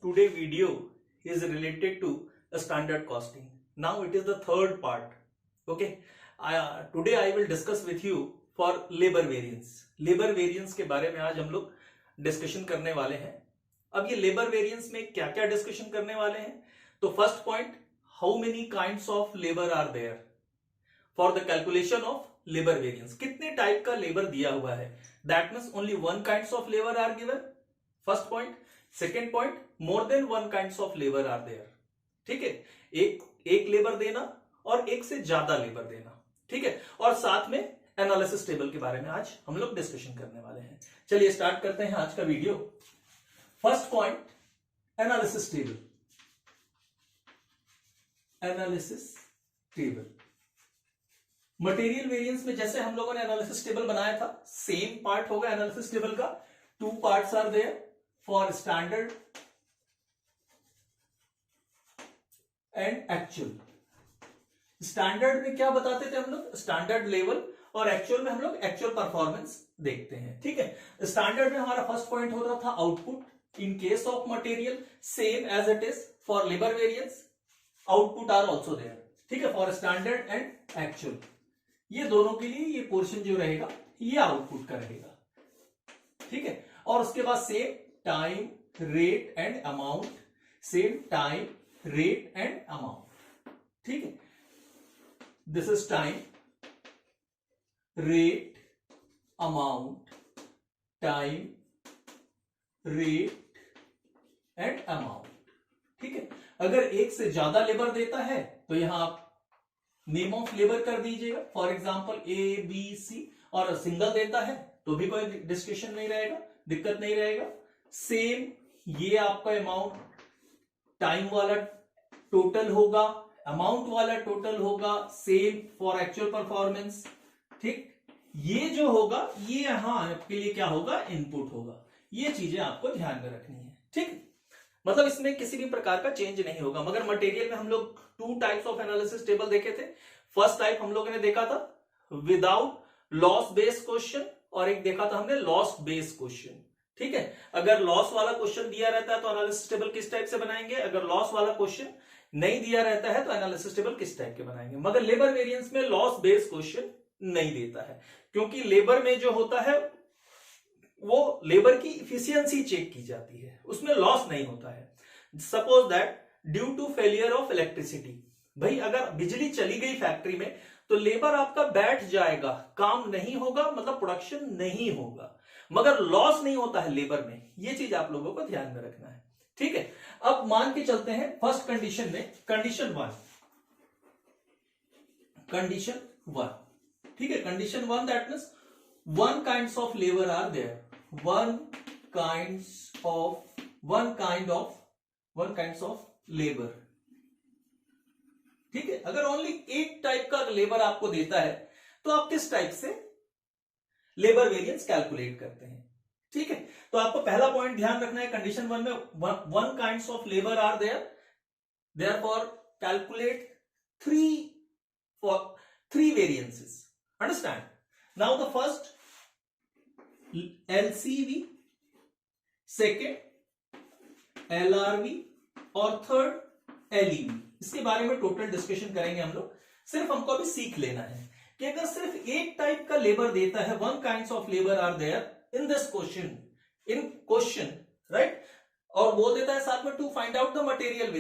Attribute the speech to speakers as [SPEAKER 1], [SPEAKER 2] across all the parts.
[SPEAKER 1] today video is related to standard costing. Now it is the third part. Okay, today I will discuss with you for labor variance. Labour variance के बारे में आज हम लोग discussion करने वाले हैं. अब ये लेबर वेरिएंस में क्या क्या डिस्कशन करने वाले हैं. तो first point, how many kinds of labour are there for the calculation of labour variance. कितने टाइप का लेबर दिया हुआ है. That means only one kinds of labour are given. First point. Second point, more than one kinds of labour are there. ठीक है, एक labour देना और एक से ज्यादा लेबर देना. ठीक है, और साथ में एनालिसिस टेबल के बारे में आज हम लोग डिस्कशन करने वाले हैं. चलिए स्टार्ट करते हैं आज का video. First point, analysis table. Analysis table. Material variance में जैसे हम लोगों ने एनालिसिस टेबल बनाया था, सेम पार्ट होगा एनालिसिस टेबल का. Two parts are there for standard and actual. Standard में क्या बताते थे हम लोग, स्टैंडर्ड लेवल, और एक्चुअल में हम लोग एक्चुअल परफॉर्मेंस देखते हैं. ठीक है, स्टैंडर्ड में हमारा फर्स्ट पॉइंट होता था output in case of material, same as it is for labour variance. Output are also there. ठीक है, फॉर स्टैंडर्ड एंड एक्चुअल. ये दोनों के लिए ये पोर्शन जो रहेगा ये आउटपुट का रहेगा. ठीक है, और उसके बाद same time, rate and amount. Same time, rate and amount. ठीक है, this is time, rate, amount, time, rate and amount. ठीक है, अगर एक से ज्यादा लेबर देता है तो यहां आप नेम ऑफ लेबर कर दीजिएगा. For example A B C. और सिंगल देता है तो भी कोई डिस्कशन नहीं रहेगा, दिक्कत नहीं रहेगा. सेम ये आपका अमाउंट टाइम वाला टोटल होगा, अमाउंट वाला टोटल होगा. Same for actual performance. ठीक, ये जो होगा ये यहां आपके लिए क्या होगा, इनपुट होगा. ये चीजें आपको ध्यान में रखनी है. ठीक, मतलब इसमें किसी भी प्रकार का चेंज नहीं होगा. मगर मटेरियल में हम लोग two types of analysis table देखे थे. फर्स्ट टाइप हम लोगों ने देखा था विदाउट लॉस बेस्ड क्वेश्चन, और एक देखा था हमने लॉस बेस्ड क्वेश्चन. ठीक है, अगर लॉस वाला क्वेश्चन दिया रहता है तो एनालिसिस टेबल किस टाइप से बनाएंगे, अगर लॉस वाला क्वेश्चन नहीं दिया रहता है तो एनालिसिस टेबल किस टाइप के बनाएंगे. मगर लेबर वेरिएंस में लॉस बेस्ड क्वेश्चन नहीं देता है, क्योंकि लेबर में जो होता है वो लेबर की इफिशियंसी चेक की जाती है, उसमें लॉस नहीं होता है. Suppose that due to failure of electricity, भाई अगर बिजली चली गई फैक्ट्री में तो लेबर आपका बैठ जाएगा, काम नहीं होगा, मतलब प्रोडक्शन नहीं होगा, मगर लॉस नहीं होता है लेबर में. ये चीज आप लोगों को ध्यान में रखना है. ठीक है, अब मान के चलते हैं फर्स्ट कंडीशन में, कंडीशन वन. कंडीशन वन, ठीक है, condition one that means one kinds of labour are there. One kinds of labour. ठीक है, अगर ओनली एक टाइप का लेबर आपको देता है तो आप किस टाइप से लेबर वेरिएंस कैलकुलेट करते हैं. ठीक है, तो आपको पहला पॉइंट ध्यान रखना है, कंडीशन वन में one kinds of labour are there, therefore calculate three variances. Understand. Now the first LCV, second LRV और थर्ड एलईवी. इसके बारे में टोटल डिस्कशन करेंगे हम लोग. सिर्फ हमको अभी सीख लेना है कि अगर सिर्फ एक टाइप का लेबर देता है, one kinds of labour are there in this question, in question, right, और वो देता है साथ में to find out the material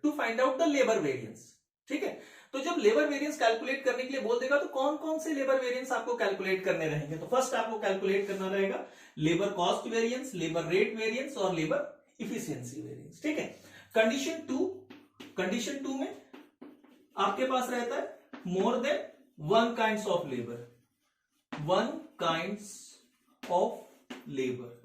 [SPEAKER 1] to find out the labour variance. ठीक है, तो जब लेबर वेरिएंस कैलकुलेट करने के लिए बोल देगा तो कौन कौन से लेबर वेरिएंस आपको कैलकुलेट करने रहेंगे. तो फर्स्ट आपको कैलकुलेट करना रहेगा labour cost variance, labour rate variance और लेबर इफिशियंसी वेरिएंस. ठीक है, कंडीशन टू में आपके पास रहता है मोर than one kinds of labour. One kinds of labour.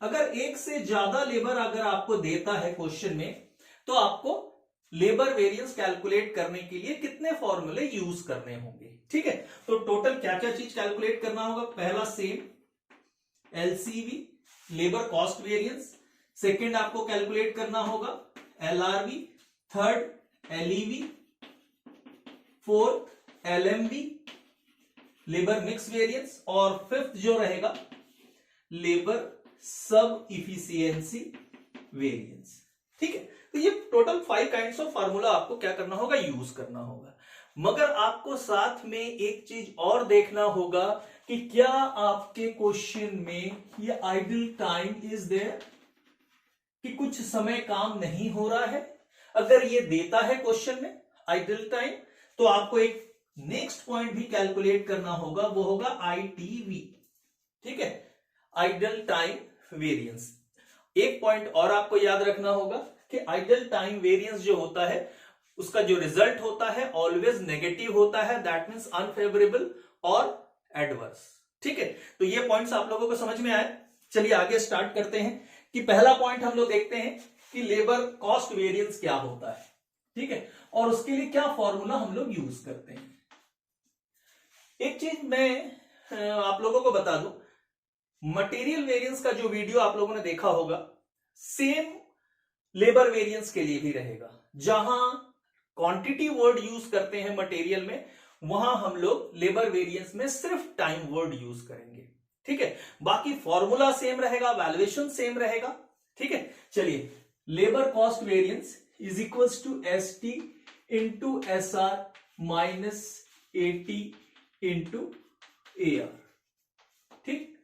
[SPEAKER 1] अगर एक से ज्यादा लेबर अगर आपको देता है क्वेश्चन में तो आपको लेबर वेरिएंस कैलकुलेट करने के लिए कितने फॉर्मूले यूज करने होंगे. ठीक है, तो टोटल क्या क्या चीज कैलकुलेट करना होगा. पहला same LCV, labour cost variance. Second आपको कैलकुलेट करना होगा LRV, third LEV, fourth LMV, labour mix variance, और फिफ्थ जो रहेगा लेबर सब इफिशियंसी वेरिएंस। ठीक है, तो ये टोटल 5 काइंड्स ऑफ फार्मूला आपको क्या करना होगा, यूज करना होगा। मगर आपको साथ में एक चीज और देखना होगा कि क्या आपके क्वेश्चन में ये आइडल टाइम इज देयर, कि कुछ समय काम नहीं हो रहा है। अगर ये देता है क्वेश्चन में आइडल टाइम, तो आपको एक नेक्स्ट पॉइंट भी कैलकुलेट करना होगा, वो होगा ITV। ठीक है, आइडल टाइम वेरिएंस। एक पॉइंट और आपको याद रखना होगा कि आइडल टाइम वेरिएंस जो होता है उसका जो रिजल्ट होता है ऑलवेज नेगेटिव होता है, दैट मींस अनफेवरेबल और एडवर्स। ठीक है, तो ये पॉइंट्स आप लोगों को समझ में आए। चलिए आगे स्टार्ट करते हैं कि पहला पॉइंट हम लोग देखते हैं कि लेबर कॉस्ट वेरिएंस क्या होता है। ठीक है, और उसके लिए क्या फॉर्मूला हम लोग यूज करते हैं। एक चीज मैं आप लोगों को बता दूं, मटेरियल वेरिएंस का जो वीडियो आप लोगों ने देखा होगा, सेम लेबर वेरिएंस के लिए भी रहेगा। जहां क्वांटिटी वर्ड यूज करते हैं मटेरियल में, वहां हम लोग लेबर वेरिएंस में सिर्फ टाइम वर्ड यूज करेंगे। ठीक है, बाकी फॉर्मूला सेम रहेगा, वैल्यूएशन सेम रहेगा। ठीक है, चलिए, labour cost variance is equals to ST into SR minus AT into AR। ठीक,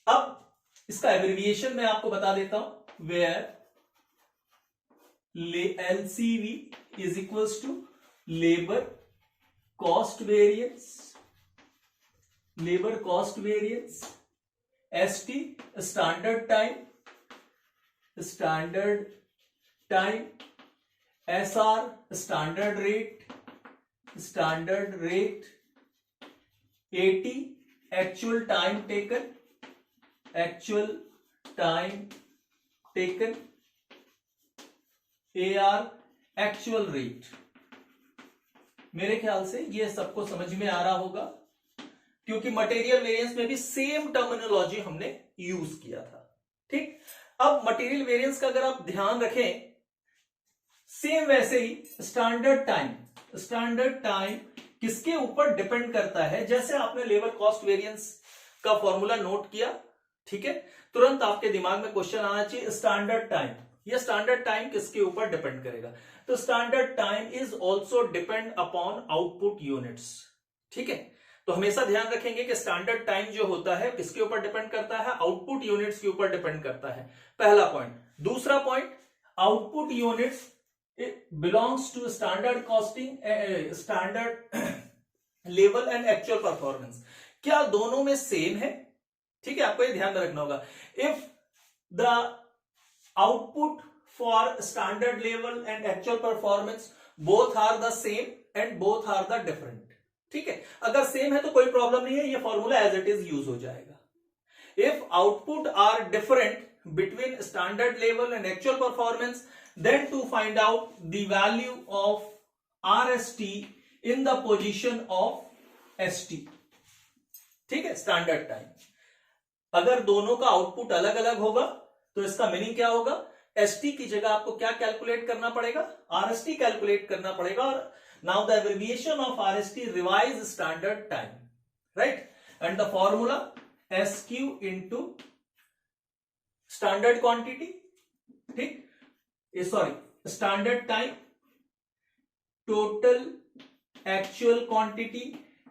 [SPEAKER 1] अब इसका एब्रिविएशन मैं आपको बता देता हूं, where LCV is equals to labour cost variance, labour cost variance, ST standard time, standard time, SR standard rate, standard rate, AT actual time taken, actual time taken, AR actual rate. मेरे ख्याल से ये सबको समझ में आ रहा होगा, क्योंकि मटेरियल वेरिएंस में भी सेम टर्मिनोलॉजी हमने यूज किया था। ठीक, अब मटेरियल वेरिएंस का अगर आप ध्यान रखें, सेम वैसे ही स्टैंडर्ड टाइम, स्टैंडर्ड टाइम किसके ऊपर डिपेंड करता है। जैसे आपने लेबर कॉस्ट वेरिएंस का फॉर्मूला नोट किया, ठीक है, तुरंत आपके दिमाग में क्वेश्चन आना चाहिए स्टैंडर्ड टाइम, ये स्टैंडर्ड टाइम किसके ऊपर डिपेंड करेगा। तो standard time is also depend upon output units. ठीक है, तो हमेशा ध्यान रखेंगे कि स्टैंडर्ड टाइम जो होता है किसके ऊपर डिपेंड करता है, आउटपुट यूनिट्स के ऊपर डिपेंड करता है। पहला पॉइंट। दूसरा point, output units belongs to standard costing, standard level and actual performance. क्या दोनों में सेम है? ठीक है, आपको ये ध्यान रखना होगा। If the output for standard level and actual performance both are the same and both are the different. ठीक है, अगर सेम है तो कोई प्रॉब्लम नहीं है, ये formula as it is use हो जाएगा। If output are different between standard level and actual performance, then to find out the value of RST in the position of ST। ठीक है, स्टैंडर्ड टाइम। अगर दोनों का आउटपुट अलग अलग होगा तो इसका मीनिंग क्या होगा, ST की जगह आपको क्या कैलकुलेट करना पड़ेगा, RST कैलकुलेट करना पड़ेगा। और now the abbreviation of RST, revise standard time, right, and the formula SQ into standard quantity, ठीक, sorry, standard time total actual quantity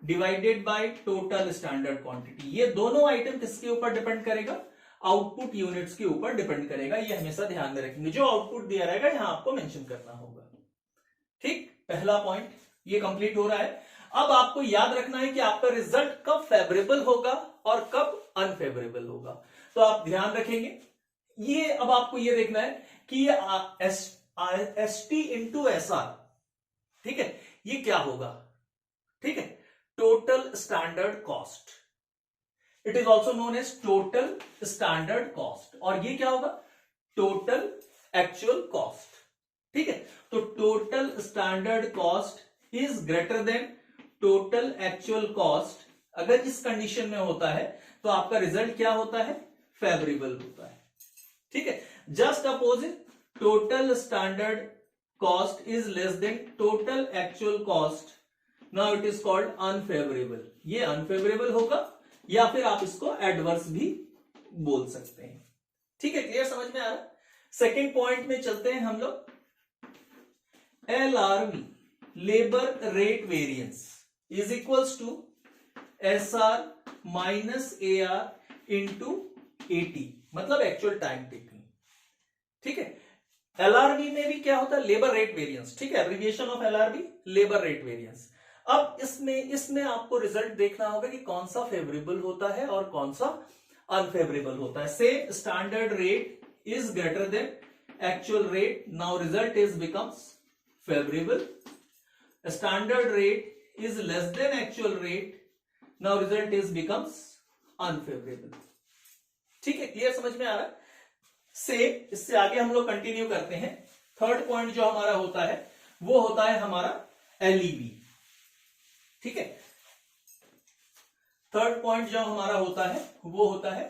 [SPEAKER 1] divided by total standard quantity. ये दोनों आइटम किसके ऊपर डिपेंड करेगा, output units के ऊपर depend करेगा। ये हमेशा ध्यान में रखेंगे, जो आउटपुट दिया रहेगा यहां आपको मेंशन करना होगा। ठीक, पहला पॉइंट ये कंप्लीट हो रहा है। अब आपको याद रखना है कि आपका रिजल्ट कब फेवरेबल होगा और कब अनफेवरेबल होगा। तो आप ध्यान रखेंगे, ये अब आपको ये देखना है कि ये ST इंटू SR, ठीक है, ये क्या होगा। ठीक है, total standard cost, it is also known as total standard cost. और ये क्या होगा, टोटल एक्चुअल कॉस्ट। ठीक है, तो total standard cost is greater than total actual cost. अगर इस कंडीशन में होता है तो आपका रिजल्ट क्या होता है, फेवरेबल होता है। ठीक है, just opposite, total standard cost is less than total actual cost, now it is called unfavourable. ये अनफेवरेबल होगा, या फिर आप इसको एडवर्स भी बोल सकते हैं। ठीक है, क्लियर, समझ में आ रहा है। सेकेंड पॉइंट में चलते हैं हम लोग। LRV labour rate variance is equals to SR minus AR into AT, मतलब एक्चुअल टाइम टेकिंग। ठीक है, LRV में भी क्या होता है, लेबर रेट वेरिएंस। ठीक है, abbreviation of LRV labour rate variance. अब इसमें आपको रिजल्ट देखना होगा कि कौन सा फेवरेबल होता है और कौन सा अनफेवरेबल होता है। से standard rate is greater than actual rate, now result is becomes favourable. Standard rate is less than actual rate, now result is becomes unfavourable. ठीक है, क्लियर, समझ में आ रहा है। से इससे आगे हम लोग कंटिन्यू करते हैं। थर्ड पॉइंट जो हमारा होता है वो होता है हमारा LEV। ठीक है, थर्ड पॉइंट जो हमारा होता है वो होता है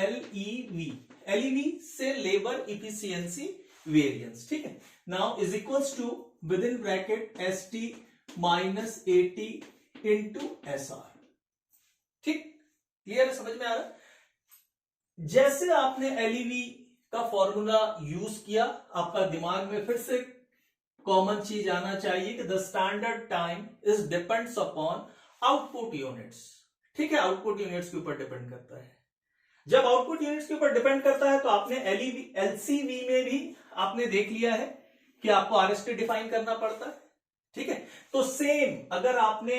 [SPEAKER 1] LEV। LEV से लेबर इफिशियंसी वेरिएंस। ठीक है, now is equals to with in bracket ST minus AT into SR। ठीक, क्लियर है, समझ में आ रहा है। जैसे आपने LEV का फॉर्मूला यूज किया, आपका दिमाग में फिर से कॉमन चीज आना चाहिए कि the standard time is depends upon output units. ठीक है, आउटपुट यूनिट्स के ऊपर डिपेंड करता है। जब आउटपुट यूनिट्स के ऊपर डिपेंड करता है तो आपने LCV में भी आपने देख लिया है कि आपको RST डिफाइन करना पड़ता है। ठीक है, तो सेम अगर आपने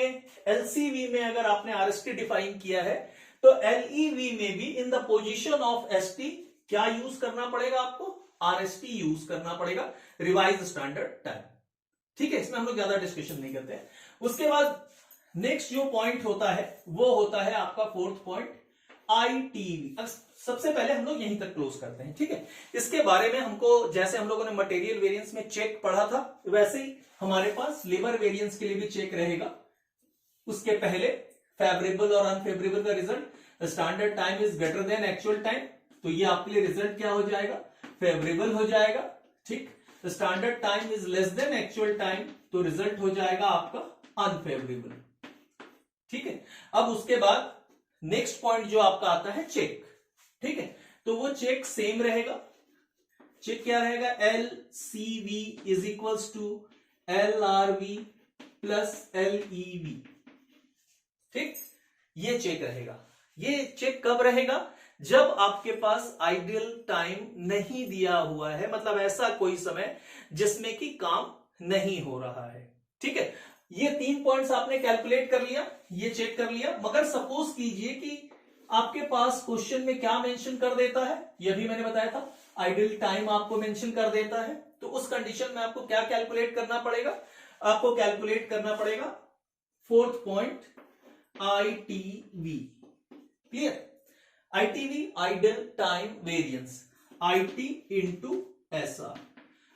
[SPEAKER 1] LCV में अगर आपने RST डिफाइन किया है तो LEV में भी in the position of ST क्या यूज करना पड़ेगा, आपको RST यूज करना पड़ेगा, रिवाइज स्टैंडर्ड टाइम। ठीक है, इसमें हम लोग ज्यादा डिस्कशन नहीं करते हैं। उसके बाद नेक्स्ट जो पॉइंट होता है वो होता है आपका फोर्थ पॉइंट ITV। सबसे पहले हम लोग यहीं तक क्लोज करते हैं। ठीक है, इसके बारे में हमको जैसे हम लोगों ने मटेरियल वेरिएंस में चेक पढ़ा था वैसे ही हमारे पास लेबर वेरिएंस के लिए भी चेक रहेगा। उसके पहले फेवरेबल और अनफेवरेबल का result, standard time is greater than actual time, तो ये आपके लिए रिजल्ट क्या हो जाएगा, फेवरेबल हो जाएगा। ठीक, standard time is less than actual time, तो रिजल्ट हो जाएगा आपका अनफेवरेबल। ठीक है, अब उसके बाद नेक्स्ट पॉइंट जो आपका आता है चेक। ठीक है, तो वो चेक सेम रहेगा। चेक क्या रहेगा, LCV is equals to LRV plus LEV। ठीक, ये चेक रहेगा। ये चेक कब रहेगा, जब आपके पास आइडियल टाइम नहीं दिया हुआ है, मतलब ऐसा कोई समय जिसमें कि काम नहीं हो रहा है। ठीक है, ये 3 पॉइंट्स आपने कैलकुलेट कर लिया, ये चेक कर लिया। मगर सपोज कीजिए कि आपके पास क्वेश्चन में क्या मेंशन कर देता है, ये भी मैंने बताया था, आइडियल टाइम आपको मेंशन कर देता है, तो उस कंडीशन में आपको क्या कैलकुलेट करना पड़ेगा, आपको कैलकुलेट करना पड़ेगा fourth point ITV। Clear, ITV ideal time variance, IT into SR,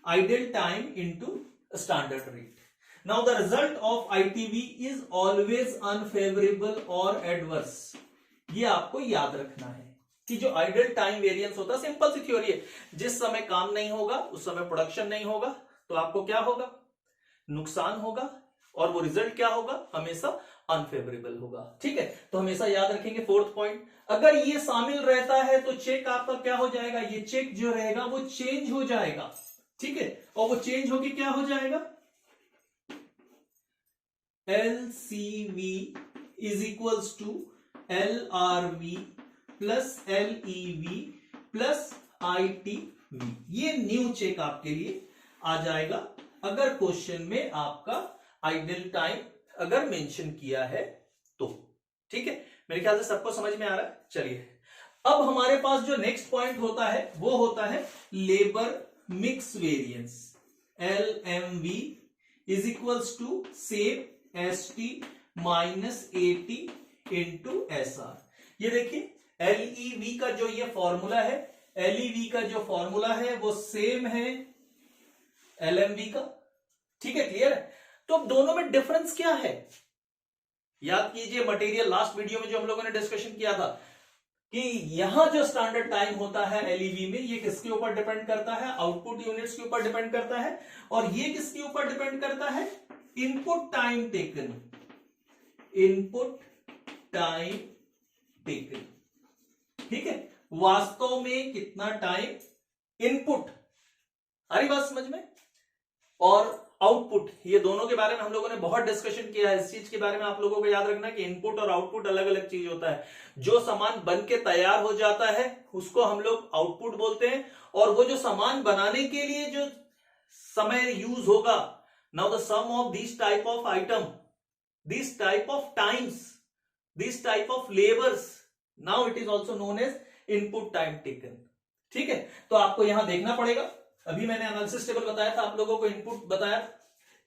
[SPEAKER 1] ideal time into standard rate. Now the result of ITV is always unfavourable और एडवर्स। ये आपको याद रखना है कि जो आइडियल टाइम वेरिएंस होता है, सिंपल सी थ्योरी है, जिस समय काम नहीं होगा उस समय प्रोडक्शन नहीं होगा, तो आपको क्या होगा, नुकसान होगा, और वो रिजल्ट क्या होगा, हमेशा अनफेवरेबल होगा। ठीक है, तो हमेशा याद रखेंगे फोर्थ पॉइंट। अगर ये शामिल रहता है तो चेक आपका क्या हो जाएगा, ये चेक जो रहेगा वो चेंज हो जाएगा। ठीक है, और वो चेंज होके क्या हो जाएगा, LCV is equals to LRV plus LEV plus ITV। ये न्यू चेक आपके लिए आ जाएगा अगर क्वेश्चन में आपका आइडियल टाइम अगर मेंशन किया है तो। ठीक है, मेरे ख्याल से सबको समझ में आ रहा है। चलिए, अब हमारे पास जो नेक्स्ट पॉइंट होता है वो होता है labour mix variance, LMV is equals to same ST minus AT into SR। ये देखिए LEV का जो ये फॉर्मूला है, LEV का जो फॉर्मूला है वो सेम है LMV का। ठीक है, क्लियर है। तो अब दोनों में डिफरेंस क्या है, याद कीजिए मटेरियल लास्ट वीडियो में जो हम लोगों ने डिस्कशन किया था कि यहां जो स्टैंडर्ड टाइम होता है LEV में, ये किसके ऊपर डिपेंड करता है, आउटपुट यूनिट्स के ऊपर डिपेंड करता है, और ये किसके ऊपर डिपेंड करता है, input time taken, input time taken. ठीक है, वास्तव में कितना टाइम इनपुट, आ रही बात समझ में, और आउटपुट, ये दोनों के बारे में हम लोगों ने बहुत डिस्कशन किया है। इस चीज के बारे में आप लोगों को याद रखना कि इनपुट और आउटपुट अलग अलग चीज होता है। जो सामान बन के तैयार हो जाता है उसको हम लोग आउटपुट बोलते हैं, और वो जो सामान बनाने के लिए जो समय यूज होगा, now the sum of this type of item, this type of times, this type of labours, now it is also known as input time taken. ठीक है, तो आपको यहां देखना पड़ेगा। अभी मैंने एनालिसिस टेबल बताया था आप लोगों को, इनपुट बताया।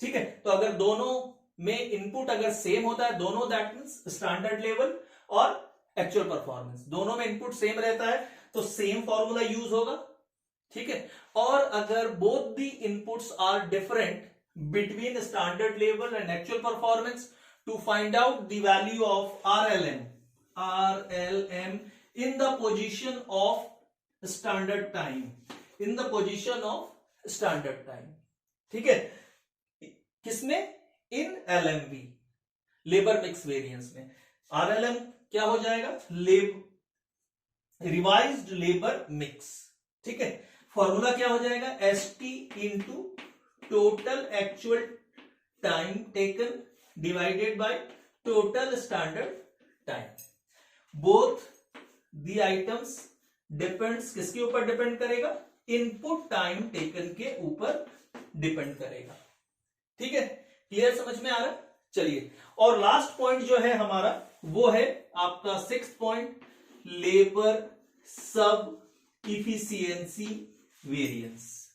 [SPEAKER 1] ठीक है, तो अगर दोनों में इनपुट अगर सेम होता है, दोनों, दैट मींस स्टैंडर्ड लेवल और एक्चुअल परफॉर्मेंस, दोनों में इनपुट सेम रहता है तो सेम फॉर्मूला यूज होगा। ठीक है, और अगर both the inputs are different between standard level and actual performance, to find out the value of RLM in the position of standard time, in the position of standard time। ठीक है, किसमें? इन LMV, labour mix variance में। RLM क्या हो जाएगा? Revised labour mix. ठीक है, formula क्या हो जाएगा? ST into total actual time taken divided by total standard time. Both the items depends, किसके ऊपर डिपेंड करेगा? इनपुट टाइम टेकन के ऊपर डिपेंड करेगा। ठीक है, क्लियर, समझ में आ रहा है? चलिए, और लास्ट पॉइंट जो है हमारा वो है आपका 6th point, labour sub efficiency variance.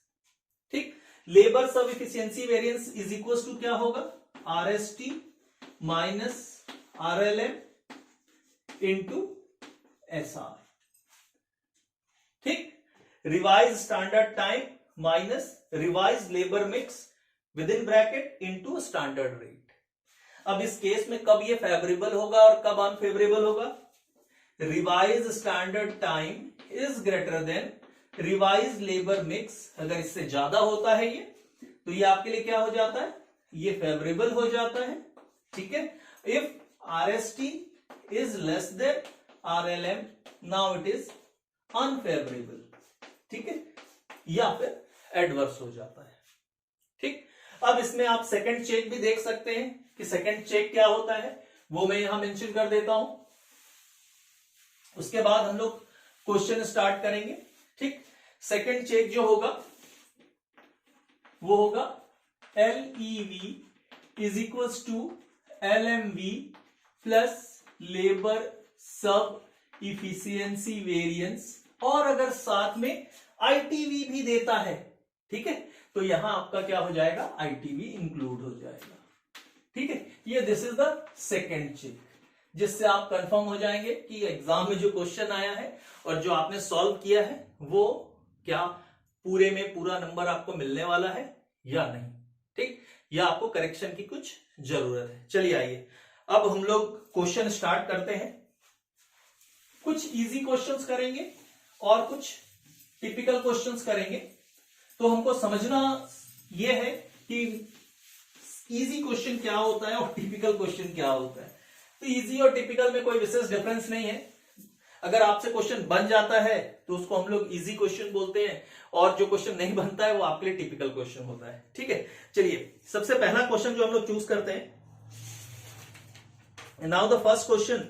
[SPEAKER 1] ठीक, labour sub efficiency variance is equal to क्या होगा? RST minus RLM into SR। ठीक, revise standard time minus revise labour mix with in bracket into standard rate. अब इस case में कब ये favourable होगा और कब अनफेवरेबल होगा? Revise standard time is greater than revise labour mix, अगर इससे ज्यादा होता है ये, तो ये आपके लिए क्या हो जाता है? ये फेवरेबल हो जाता है। ठीक है, if RST is less than RLM, now it is unfavorable। ठीक है, या फिर एडवर्स हो जाता है। ठीक, अब इसमें आप सेकंड चेक भी देख सकते हैं कि सेकंड चेक क्या होता है, वो मैं यहां मेंशन कर देता हूं। उसके बाद हम लोग क्वेश्चन स्टार्ट करेंगे। ठीक, सेकंड चेक जो होगा वो होगा LEV is equals to LMV plus labour sub efficiency variance, और अगर साथ में ITV भी देता है, ठीक है, तो यहां आपका क्या हो जाएगा? ITV इंक्लूड हो जाएगा। ठीक है, ये this is the second check, जिससे आप कंफर्म हो जाएंगे कि एग्जाम में जो क्वेश्चन आया है और जो आपने सॉल्व किया है वो क्या पूरे में पूरा नंबर आपको मिलने वाला है या नहीं। ठीक, या आपको करेक्शन की कुछ जरूरत है। चलिए आइए अब हम लोग क्वेश्चन स्टार्ट करते हैं। कुछ इजी क्वेश्चंस करेंगे और कुछ टिपिकल क्वेश्चंस करेंगे। तो हमको समझना यह है कि इजी क्वेश्चन क्या होता है और टिपिकल क्वेश्चन क्या होता है। तो इजी और टिपिकल में कोई विशेष डिफरेंस नहीं है। अगर आपसे क्वेश्चन बन जाता है तो उसको हम लोग इजी क्वेश्चन बोलते हैं, और जो क्वेश्चन नहीं बनता है वो आपके लिए टिपिकल क्वेश्चन होता है। ठीक है, चलिए सबसे पहला क्वेश्चन जो हम लोग चूज करते हैं, नाउ द फर्स्ट क्वेश्चन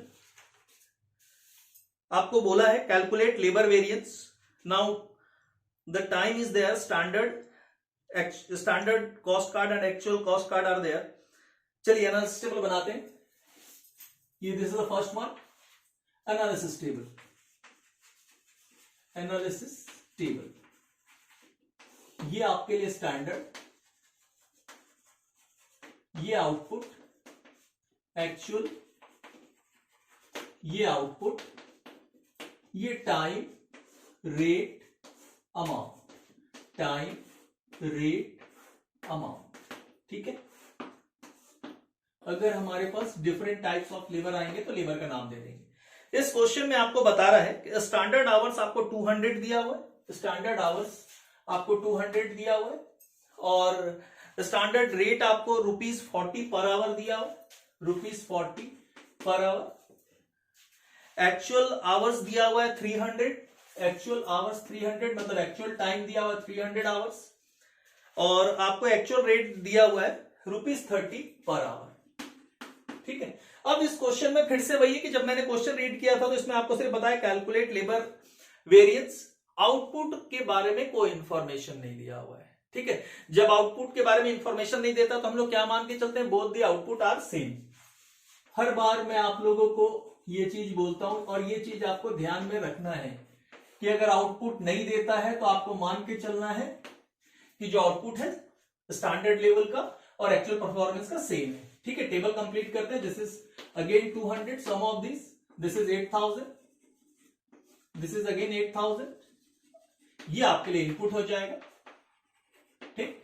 [SPEAKER 1] आपको बोला है calculate labour variance. Now the time is there, standard cost card and actual cost card are there. चलिए एनालिसिस टेबल बनाते हैं। ये this is the first one, analysis table. Analysis table, ये आपके लिए स्टैंडर्ड, ये आउटपुट, एक्चुअल, ये output, ये time, rate, amount, time, rate, amount. ठीक है, अगर हमारे पास डिफरेंट टाइप्स ऑफ लेबर आएंगे तो लेबर का नाम दे देंगे। इस क्वेश्चन में आपको बता रहा है कि स्टैंडर्ड आवर्स आपको 200 दिया हुआ है, स्टैंडर्ड आवर्स आपको 200 दिया हुआ है, और स्टैंडर्ड रेट आपको ₹40 पर आवर दिया हुआ है, ₹40 पर आवर। एक्चुअल आवर्स दिया हुआ है 300 एक्चुअल आवर्स 300, मतलब एक्चुअल टाइम दिया हुआ 300 आवर्स, और आपको एक्चुअल रेट दिया हुआ है ₹30 पर आवर। ठीक है, अब इस क्वेश्चन में फिर से वही है कि जब मैंने क्वेश्चन रीड किया था तो इसमें आपको सिर्फ बताया कैलकुलेट लेबर वेरिएंस, आउटपुट के बारे में कोई इंफॉर्मेशन नहीं दिया हुआ है। ठीक है, जब आउटपुट के बारे में इंफॉर्मेशन नहीं देता तो हम लोग क्या मान के चलते हैं, both the output are same. हर बार मैं आप लोगों को ये चीज बोलता हूं और ये चीज आपको ध्यान में रखना है कि अगर आउटपुट नहीं देता है तो आपको मान के चलना है कि जो आउटपुट है स्टैंडर्ड लेवल का और एक्चुअल परफॉर्मेंस का सेम है। ठीक है, टेबल कंप्लीट करते हैं। This is again 200, sum of this is 8000, this is again 8000, ये आपके लिए इनपुट हो जाएगा। ठीक,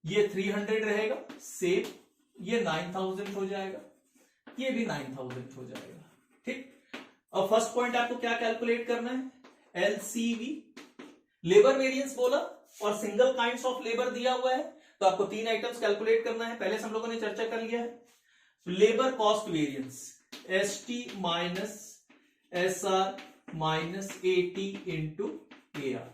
[SPEAKER 1] ये 300 रहेगा सेम, ये 9000 हो जाएगा, ये भी 9000 हो जाएगा। ठीक, अब फर्स्ट पॉइंट आपको क्या कैलकुलेट करना है, एलसीवी, लेबर वेरिएंस बोला और सिंगल काइंड्स ऑफ लेबर दिया हुआ है तो आपको 3 आइटम्स कैलकुलेट करना है। पहले से हम लोगों ने चर्चा कर लिया है, labour cost variance ST minus SR minus eighty into AR.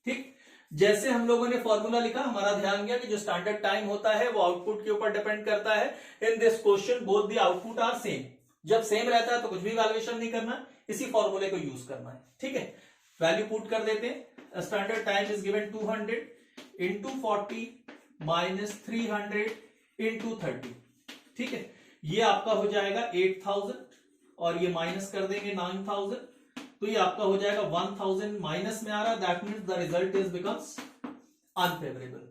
[SPEAKER 1] ठीक, जैसे हम लोगों ने फॉर्मूला लिखा, हमारा ध्यान गया कि जो स्टैंडर्ड टाइम होता है वो आउटपुट के ऊपर डिपेंड करता है। In this question both the output are same, जब सेम रहता है तो कुछ भी वैल्यूएशन नहीं करना, इसी फॉर्मूले को यूज करना है। ठीक है, वैल्यू पुट कर देते हैं। Standard time is given 200 into 40 minus 300 into 30। ठीक है, ये आपका हो जाएगा 8000 और ये माइनस कर देंगे 9000, तो ये आपका हो जाएगा 1000 माइनस में आ रहा, that means the result is becomes unfavourable.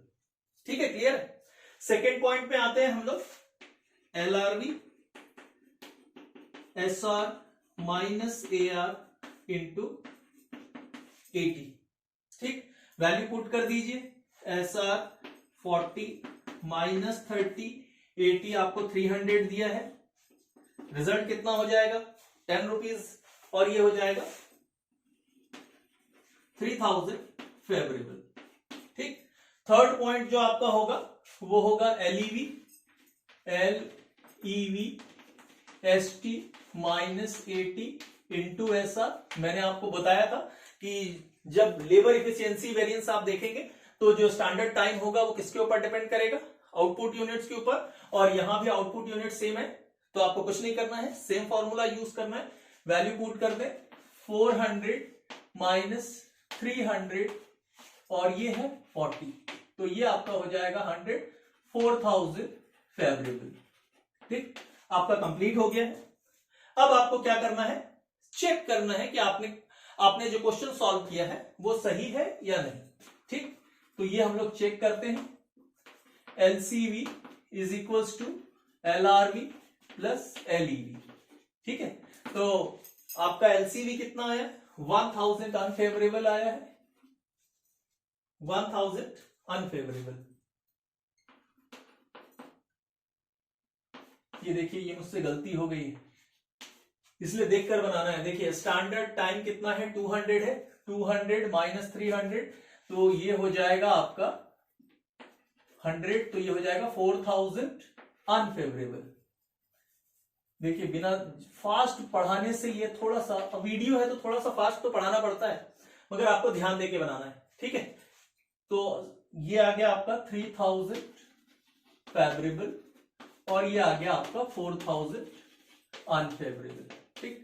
[SPEAKER 1] ठीक है, क्लियर है। सेकेंड पॉइंट पे आते हैं हम लोग, एलआरवी एसआर माइनस एआर इंटू 80। ठीक, वैल्यू पुट कर दीजिए, एसआर 40 माइनस 30, 80 आपको 300 दिया है, रिजल्ट कितना हो जाएगा 10 रुपीज, और ये हो जाएगा 3000 फेवरेबल। ठीक, थर्ड पॉइंट जो आपका होगा वो होगा LEV, LEV ST minus 80 into SR. मैंने आपको बताया था कि जब लेबर इफिशियंसी वेरिएंस आप देखेंगे तो जो स्टैंडर्ड टाइम होगा वो किसके ऊपर डिपेंड करेगा, आउटपुट यूनिट्स के ऊपर, और यहां भी आउटपुट यूनिट सेम है तो आपको कुछ नहीं करना है, सेम फॉर्मूला यूज करना है। वैल्यू पुट कर दे, 400 माइनस 300 और ये है 40, तो ये आपका हो जाएगा 100, 4000 फेवरेबल। ठीक, आपका कंप्लीट हो गया है। अब आपको क्या करना है, चेक करना है कि आपने जो क्वेश्चन सॉल्व किया है वो सही है या नहीं। ठीक, तो ये हम लोग चेक करते हैं, LCV is equals to LRV plus LEV. ठीक है, तो आपका एलसीवी कितना आया, 1000 अनफेवरेबल आया है, 1000 अनफेवरेबल। ये देखिए, ये मुझसे गलती हो गई है, इसलिए देखकर बनाना है। देखिए स्टैंडर्ड टाइम कितना है, 200 है, 200 माइनस 300, तो ये हो जाएगा आपका 100, तो ये हो जाएगा 4000 अनफेवरेबल। देखिए बिना फास्ट पढ़ाने से ये थोड़ा सा, वीडियो है तो थोड़ा सा फास्ट तो पढ़ाना पड़ता है, मगर आपको ध्यान देके बनाना है। ठीक है, तो ये आ गया आपका 3000 फेवरेबल और ये आ गया आपका 4000 अनफेवरेबल। ठीक,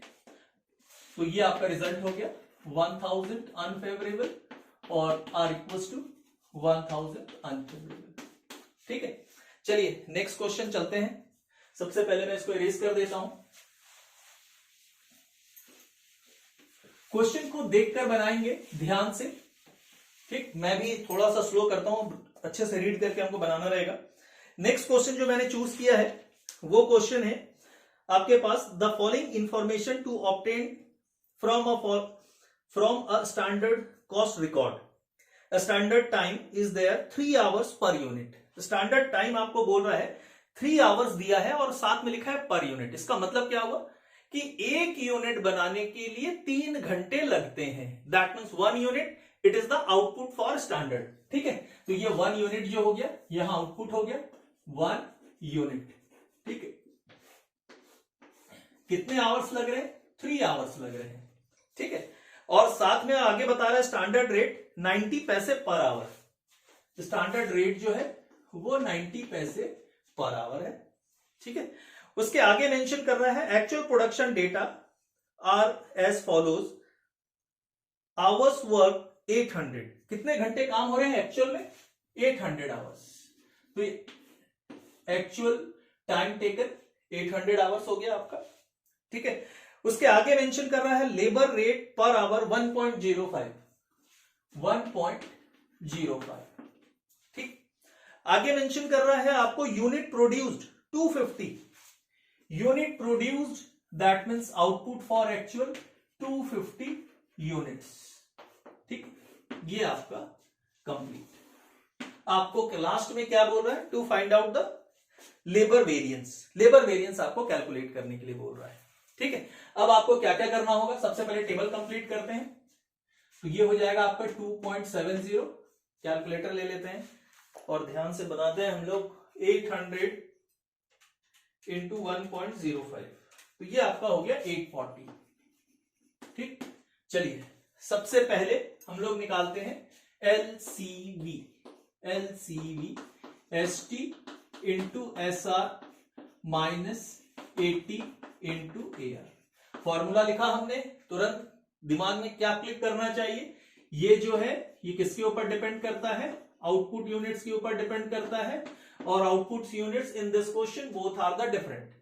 [SPEAKER 1] तो ये आपका रिजल्ट हो गया 1000 अनफेवरेबल और आर इक्वल्स टू 1000 अनफेवरेबल। ठीक है, चलिए नेक्स्ट क्वेश्चन चलते हैं। सबसे पहले मैं इसको इरेज कर देता हूं। क्वेश्चन को देखकर बनाएंगे ध्यान से। ठीक, मैं भी थोड़ा सा स्लो करता हूं, अच्छे से रीड करके हमको बनाना रहेगा। नेक्स्ट क्वेश्चन जो मैंने चूज किया है वो क्वेश्चन है आपके पास, the following information to obtain from a standard cost record, a standard time is there 3 hours per unit. Standard time आपको बोल रहा है 3 आवर्स दिया है और साथ में लिखा है पर यूनिट। इसका मतलब क्या हुआ कि एक यूनिट बनाने के लिए 3 घंटे लगते हैं, that means 1 unit it is the output for standard. ठीक है, तो ये 1 यूनिट जो हो गया यहां आउटपुट हो गया 1 यूनिट। ठीक है, कितने आवर्स लग रहे हैं, 3 आवर्स लग रहे हैं। ठीक है, और साथ में आगे बता रहा है स्टैंडर्ड रेट 90 पैसे पर आवर। स्टैंडर्ड रेट जो है वो 90 पैसे पर आवर है, ठीक है। उसके आगे मेंशन कर रहा है actual production data are as follows, hours work 800, कितने घंटे काम हो रहे हैं एक्चुअल में 800 आवर्स, तो एक्चुअल टाइम टेकन 800 आवर्स हो गया आपका, ठीक है। उसके आगे मेंशन कर रहा है लेबर रेट पर आवर 1.05, ठीक। आगे मेंशन कर रहा है आपको unit produced 250, unit produced that means output for actual 250 units, ठीक। ये आपका कंप्लीट। आपको लास्ट में क्या बोल रहा है, to find out the labour variance, labour variance आपको कैलकुलेट करने के लिए बोल रहा है, ठीक है। अब आपको क्या क्या करना होगा, सबसे पहले टेबल कंप्लीट करते हैं, तो ये हो जाएगा आपका 2.70, कैलकुलेटर ले लेते हैं और ध्यान से बनाते हैं हम लोग 800 इंटू 1.05, तो ये आपका हो गया 840, ठीक। चलिए सबसे पहले हम लोग निकालते हैं LCV, ST into SR minus 80 into AR। Formula लिखा हमने, तुरंत दिमाग में क्या क्लिक करना चाहिए, ये जो है ये किसके ऊपर डिपेंड करता है, आउटपुट यूनिट्स के ऊपर डिपेंड करता है, और output units in this question both are the different.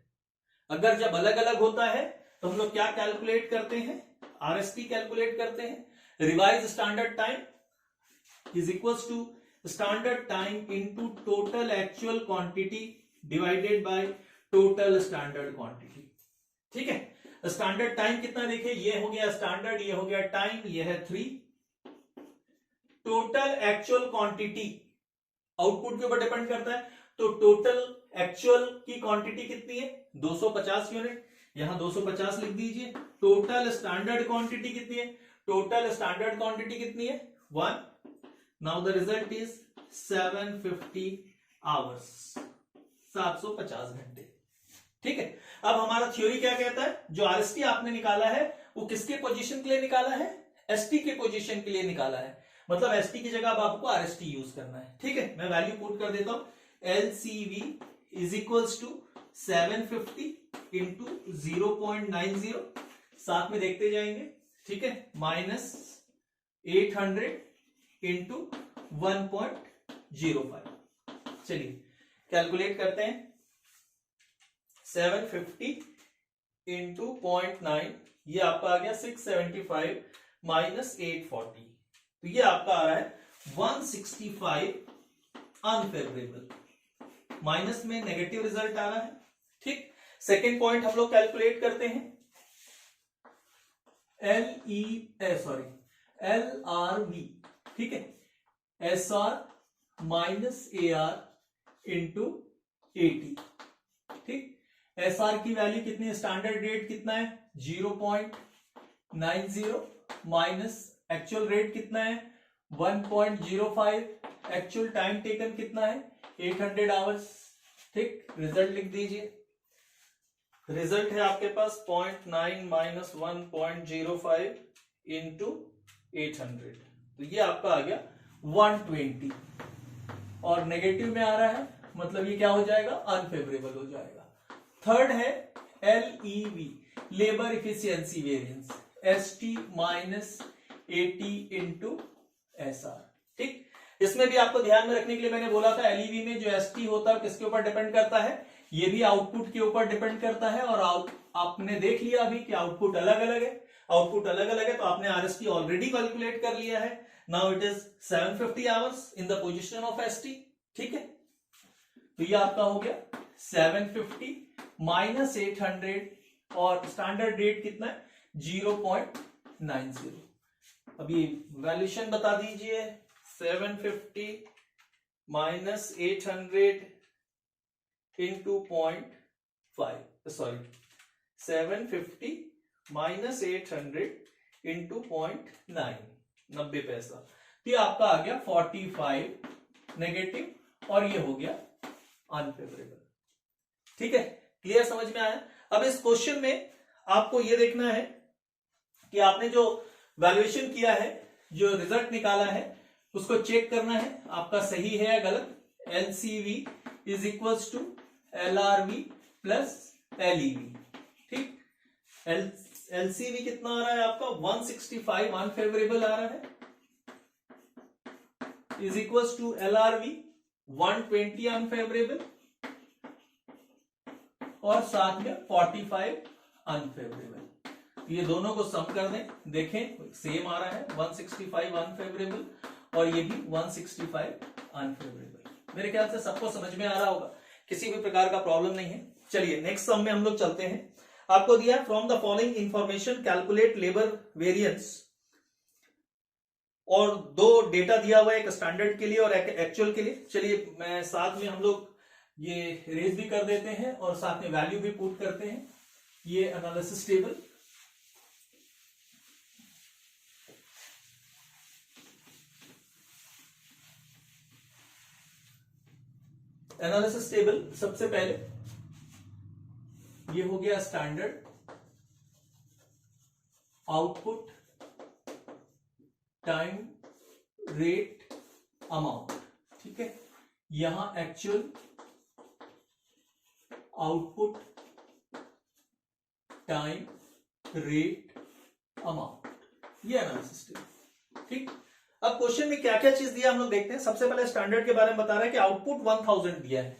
[SPEAKER 1] अगर जब अलग अलग होता है तो हम लोग क्या कैलकुलेट करते हैं, RST कैलकुलेट करते हैं, revise standard time is equals to standard time into total actual quantity divided by total standard quantity, ठीक है। स्टैंडर्ड टाइम कितना देखिए, ये हो गया स्टैंडर्ड, ये हो गया टाइम, ये है 3, टोटल एक्चुअल क्वांटिटी आउटपुट के ऊपर डिपेंड करता है, तो टोटल एक्चुअल की क्वांटिटी कितनी है 250 यूनिट, यहां 250 लिख दीजिए। टोटल स्टैंडर्ड क्वांटिटी कितनी है, टोटल स्टैंडर्ड क्वांटिटी कितनी है 1, now the result is 750 hours, 750 घंटे, ठीक है। अब हमारा थ्योरी क्या कहता है, जो RST आपने निकाला है वो किसके पोजीशन के लिए निकाला है, ST के पोजीशन के लिए निकाला है, मतलब ST की जगह अब आपको RST यूज करना है, ठीक है। मैं वैल्यू पुट कर देता हूं, LCV is equals to 750 into 0.90, साथ में देखते जाएंगे, ठीक है, माइनस 800 इंटू 1.05। चलिए कैलकुलेट करते हैं, 750 इंटू 0.9, ये आपका आ गया 675 माइनस 840, तो ये आपका आ रहा है 165 अनफेवरेबल, माइनस में नेगेटिव रिजल्ट आ रहा है, ठीक। सेकेंड पॉइंट हम लोग कैलकुलेट करते हैं, LRV, ठीक है, SR माइनस AR इंटू 80, ठीक। SR की वैल्यू कितनी है, स्टैंडर्ड रेट कितना है 0.90 माइनस एक्चुअल रेट कितना है 1.05, एक्चुअल टाइम टेकन कितना है 800 आवर्स, ठीक। रिजल्ट लिख दीजिए, रिजल्ट है आपके पास 0.9 माइनस 1.05 इंटू 800, तो ये आपका आ गया 120, और नेगेटिव में आ रहा है, मतलब ये क्या हो जाएगा, अनफेवरेबल हो जाएगा। थर्ड है LEV, labour efficiency variance, ST minus 80 into SR, ठीक। इसमें भी आपको ध्यान में रखने के लिए मैंने बोला था, LEV में जो ST होता है किसके ऊपर डिपेंड करता है, ये भी आउटपुट के ऊपर डिपेंड करता है, और आपने देख लिया अभी कि आउटपुट अलग अलग है, आउटपुट अलग अलग है, तो आपने RST ऑलरेडी कैलकुलेट कर लिया है, now it is 750 hours in the position of ST, ठीक है। तो ये आपका हो गया 750 माइनस 800, और स्टैंडर्ड रेट कितना है 0.90। अभी वैल्यूएशन बता दीजिए, 750 minus 800 into 0.5, sorry 750 minus 800 into 0.9, 90 पैसा, तो ये आपका आ गया 45 नेगेटिव, और ये हो गया अनफेवरेबल, ठीक है। क्लियर, समझ में आया। अब इस क्वेश्चन में आपको ये देखना है कि आपने जो वैल्यूएशन किया है, जो रिजल्ट निकाला है उसको चेक करना है आपका सही है या गलत। LCV is equals to LRV plus LEV। ठीक, LCV कितना आ रहा है आपका 165 अनफेवरेबल आ रहा है, is equals to LRV 120 unfavourable और साथ में 45 अनफेवरेबल। ये दोनों को सम कर दें, देखें सेम आ रहा है 165 अनफेवरेबल और ये भी 165 अनफेवरेबल। मेरे ख्याल से सबको समझ में आ रहा होगा, किसी भी प्रकार का प्रॉब्लम नहीं है। चलिए नेक्स्ट सम में हम लोग चलते हैं। आपको दिया है from the following information calculate labour variance, और दो डेटा दिया हुआ है, एक स्टैंडर्ड के लिए और एक एक्चुअल के लिए। चलिए मैं साथ में हम लोग ये रेज भी कर देते हैं और साथ में वैल्यू भी पुट करते हैं। ये एनालिसिस टेबल, एनालिसिस टेबल सबसे पहले ये हो गया standard, output, time, rate, amount. ठीक है, यहां actual, output, time, rate, amount, ये एनालिसिस टेबल। ठीक, अब क्वेश्चन में क्या क्या चीज दिया हम लोग देखते हैं। सबसे पहले स्टैंडर्ड के बारे में बता रहा है कि आउटपुट 1000 दिया है।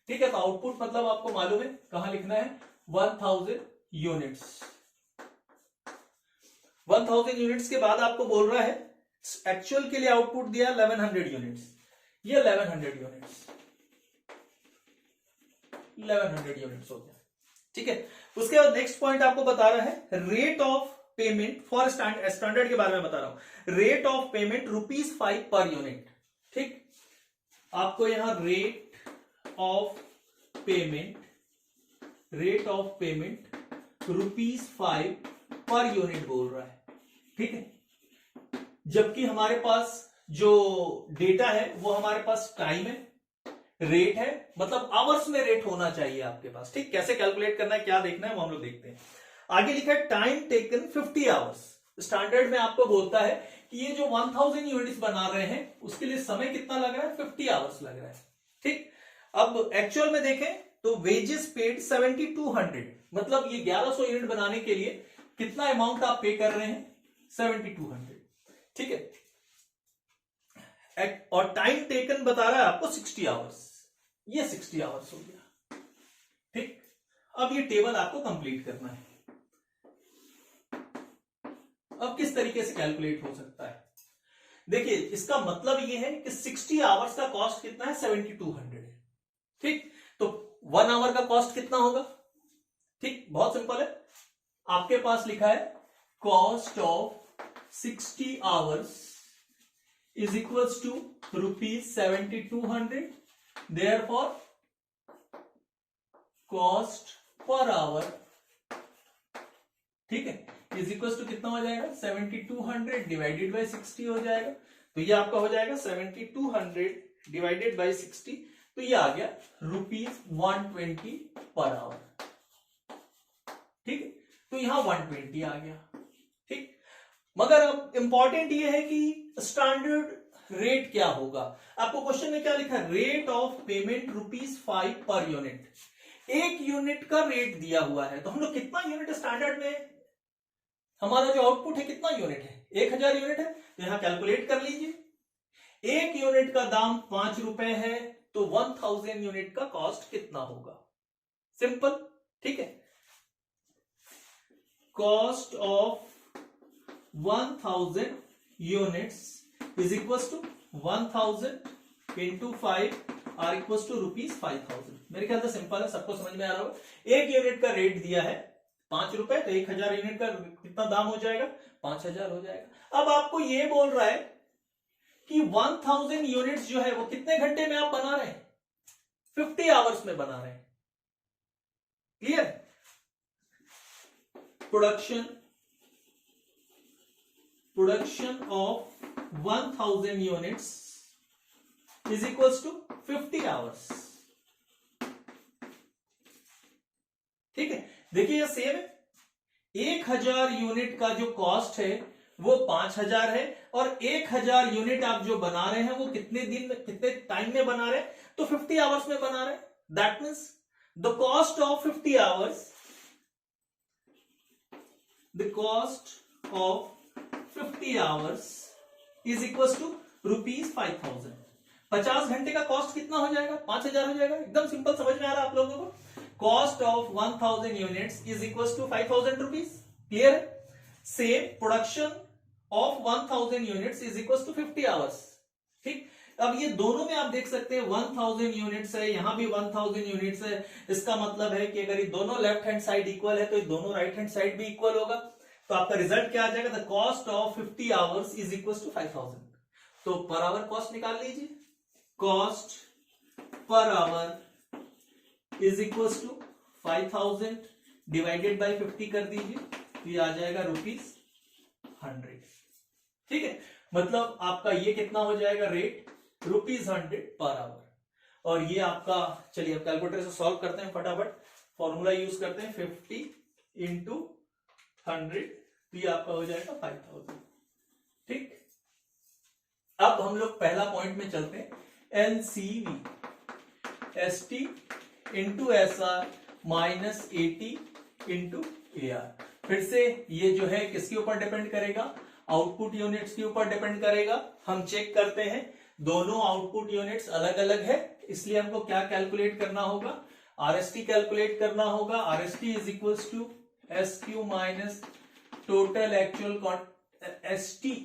[SPEAKER 1] ठीक है, तो आउटपुट मतलब आपको मालूम है कहां लिखना है, 1000 यूनिट्स। 1000 यूनिट्स के बाद आपको बोल रहा है एक्चुअल के लिए आउटपुट दिया 1100 यूनिट्स। ये 1100 यूनिट्स, 1100 यूनिट्स हो गया। ठीक है, उसके बाद नेक्स्ट पॉइंट आपको बता रहा है rate of payment for standard के बारे में बता रहा हूं। Rate of payment ₹5 per unit. ठीक, आपको यहां rate of payment ₹5 per unit बोल रहा है। ठीक है, जबकि हमारे पास जो डेटा है वो हमारे पास टाइम है, रेट है, मतलब आवर्स में रेट होना चाहिए आपके पास। ठीक, कैसे कैलकुलेट करना है, क्या देखना है वो हम लोग देखते हैं। आगे लिखा है टाइम टेकन 50 आवर्स। स्टैंडर्ड में आपको बोलता है कि ये जो 1000 यूनिट्स बना रहे हैं उसके लिए समय कितना लग रहा है, 50 आवर्स लग रहा है। ठीक, अब एक्चुअल में देखें तो वेजेस पेड 7200, मतलब ये 1100 यूनिट बनाने के लिए कितना अमाउंट आप पे कर रहे हैं, 7200। ठीक है, और टाइम टेकन बता रहा है आपको 60 आवर्स, ये 60 आवर्स हो गया। ठीक, अब ये टेबल आपको कंप्लीट करना है। अब किस तरीके से कैलकुलेट हो सकता है, देखिए इसका मतलब ये है कि 60 आवर्स का कॉस्ट कितना है, 7200 है। ठीक, तो 1 आवर का कॉस्ट कितना होगा। ठीक, बहुत सिंपल है, आपके पास लिखा है cost of 60 hours is equals to ₹7200, therefore cost per hour, ठीक है, इज इक्वल टू कितना हो जाएगा, 7200 डिवाइडेड बाई 60 हो जाएगा। तो ये आपका हो जाएगा 7200 डिवाइडेड बाई 60, तो ये आ गया ₹120 पर आवर। ठीक है, तो यहां 120 आ गया। ठीक, मगर अब इंपॉर्टेंट ये है कि स्टैंडर्ड रेट क्या होगा। आपको क्वेश्चन में क्या लिखा है, रेट ऑफ पेमेंट ₹5 पर यूनिट। एक यूनिट का रेट दिया हुआ है, तो हम लोग कितना यूनिट स्टैंडर्ड में, हमारा जो आउटपुट है कितना यूनिट है, 1000 यूनिट है, तो यहां कैलकुलेट कर लीजिए। एक यूनिट का दाम ₹5 है, तो 1000 यूनिट का कॉस्ट कितना होगा, सिंपल। ठीक है, cost of 1000 units is equal to 1000 into 5 are equal to ₹5000। मेरे ख्याल से सिंपल है, सबको समझ में आ रहा होगा। एक यूनिट का रेट दिया है ₹5, तो 1000 यूनिट का कितना दाम हो जाएगा, 5000 हो जाएगा। अब आपको ये बोल रहा है कि 1000 यूनिट्स जो है वो कितने घंटे में आप बना रहे हैं, 50 आवर्स में बना रहे हैं। Clear, production of 1000 units is equals to 50 hours. ठीक है, देखिए ये सेम है, 1000 यूनिट का जो कॉस्ट है वो 5000 है, और 1000 यूनिट आप जो बना रहे हैं वो कितने दिन में, कितने टाइम में बना रहे हैं, तो 50 आवर्स में बना रहे हैं। That means the cost of 50 hours, the cost of 50 hours is equal to ₹5000। 50 घंटे का कॉस्ट कितना हो जाएगा, 5000 हो जाएगा। एकदम सिंपल, समझ में आ रहा है आप लोगों को। Cost of 1000 units is equal to 5000 rupees. Clear है। Same production of 1000 units is equal to 50 hours. ठीक, अब ये दोनों में आप देख सकते हैं 1000 यूनिट्स है, यहां भी 1000 यूनिट्स है। इसका मतलब है कि अगर ये दोनों लेफ्ट हैंड साइड इक्वल है तो ये दोनों राइट हैंड साइड भी इक्वल होगा। तो आपका रिजल्ट क्या आ जाएगा, the cost of 50 hours is equal to 5000। तो पर आवर कॉस्ट निकाल लीजिए। Cost per hour is equal to 5000 divided by 50 कर दीजिए, तो ये आ जाएगा ₹100। ठीक है, मतलब आपका ये कितना हो जाएगा रेट, ₹100 पर आवर। और ये आपका, चलिए अब कैलकुलेटर से सॉल्व करते हैं फटाफट। फॉर्मूला यूज करते हैं 50 इंटू 100, तो ये आपका हो जाएगा 5000। ठीक, अब हम लोग पहला पॉइंट में चलते हैं। LCV ST into SR minus AT into AR। फिर से ये जो है किसके ऊपर डिपेंड करेगा, आउटपुट यूनिट्स के ऊपर डिपेंड करेगा। हम चेक करते हैं, दोनों आउटपुट यूनिट्स अलग अलग है, इसलिए हमको क्या कैलकुलेट करना होगा, RST कैलकुलेट करना होगा। RST is equals to SQ minus total actual ST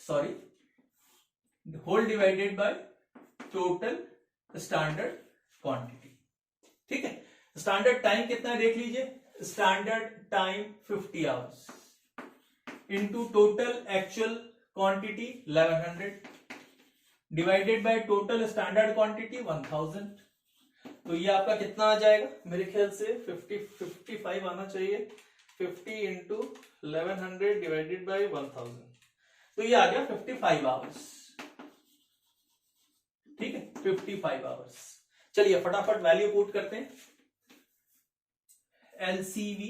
[SPEAKER 1] sorry whole divided by total standard quantity. ठीक है, स्टैंडर्ड टाइम कितना है देख लीजिए, standard time 50 hours into total actual quantity 1100 divided by total standard quantity 1000। तो ये आपका कितना आ जाएगा, मेरे ख्याल से 55 आना चाहिए। 50 इंटू 1100 डिवाइडेड बाय 1000, तो ये आ गया 55 आवर्स। ठीक है, 55 आवर्स। चलिए फटाफट वैल्यू पुट करते हैं। LCV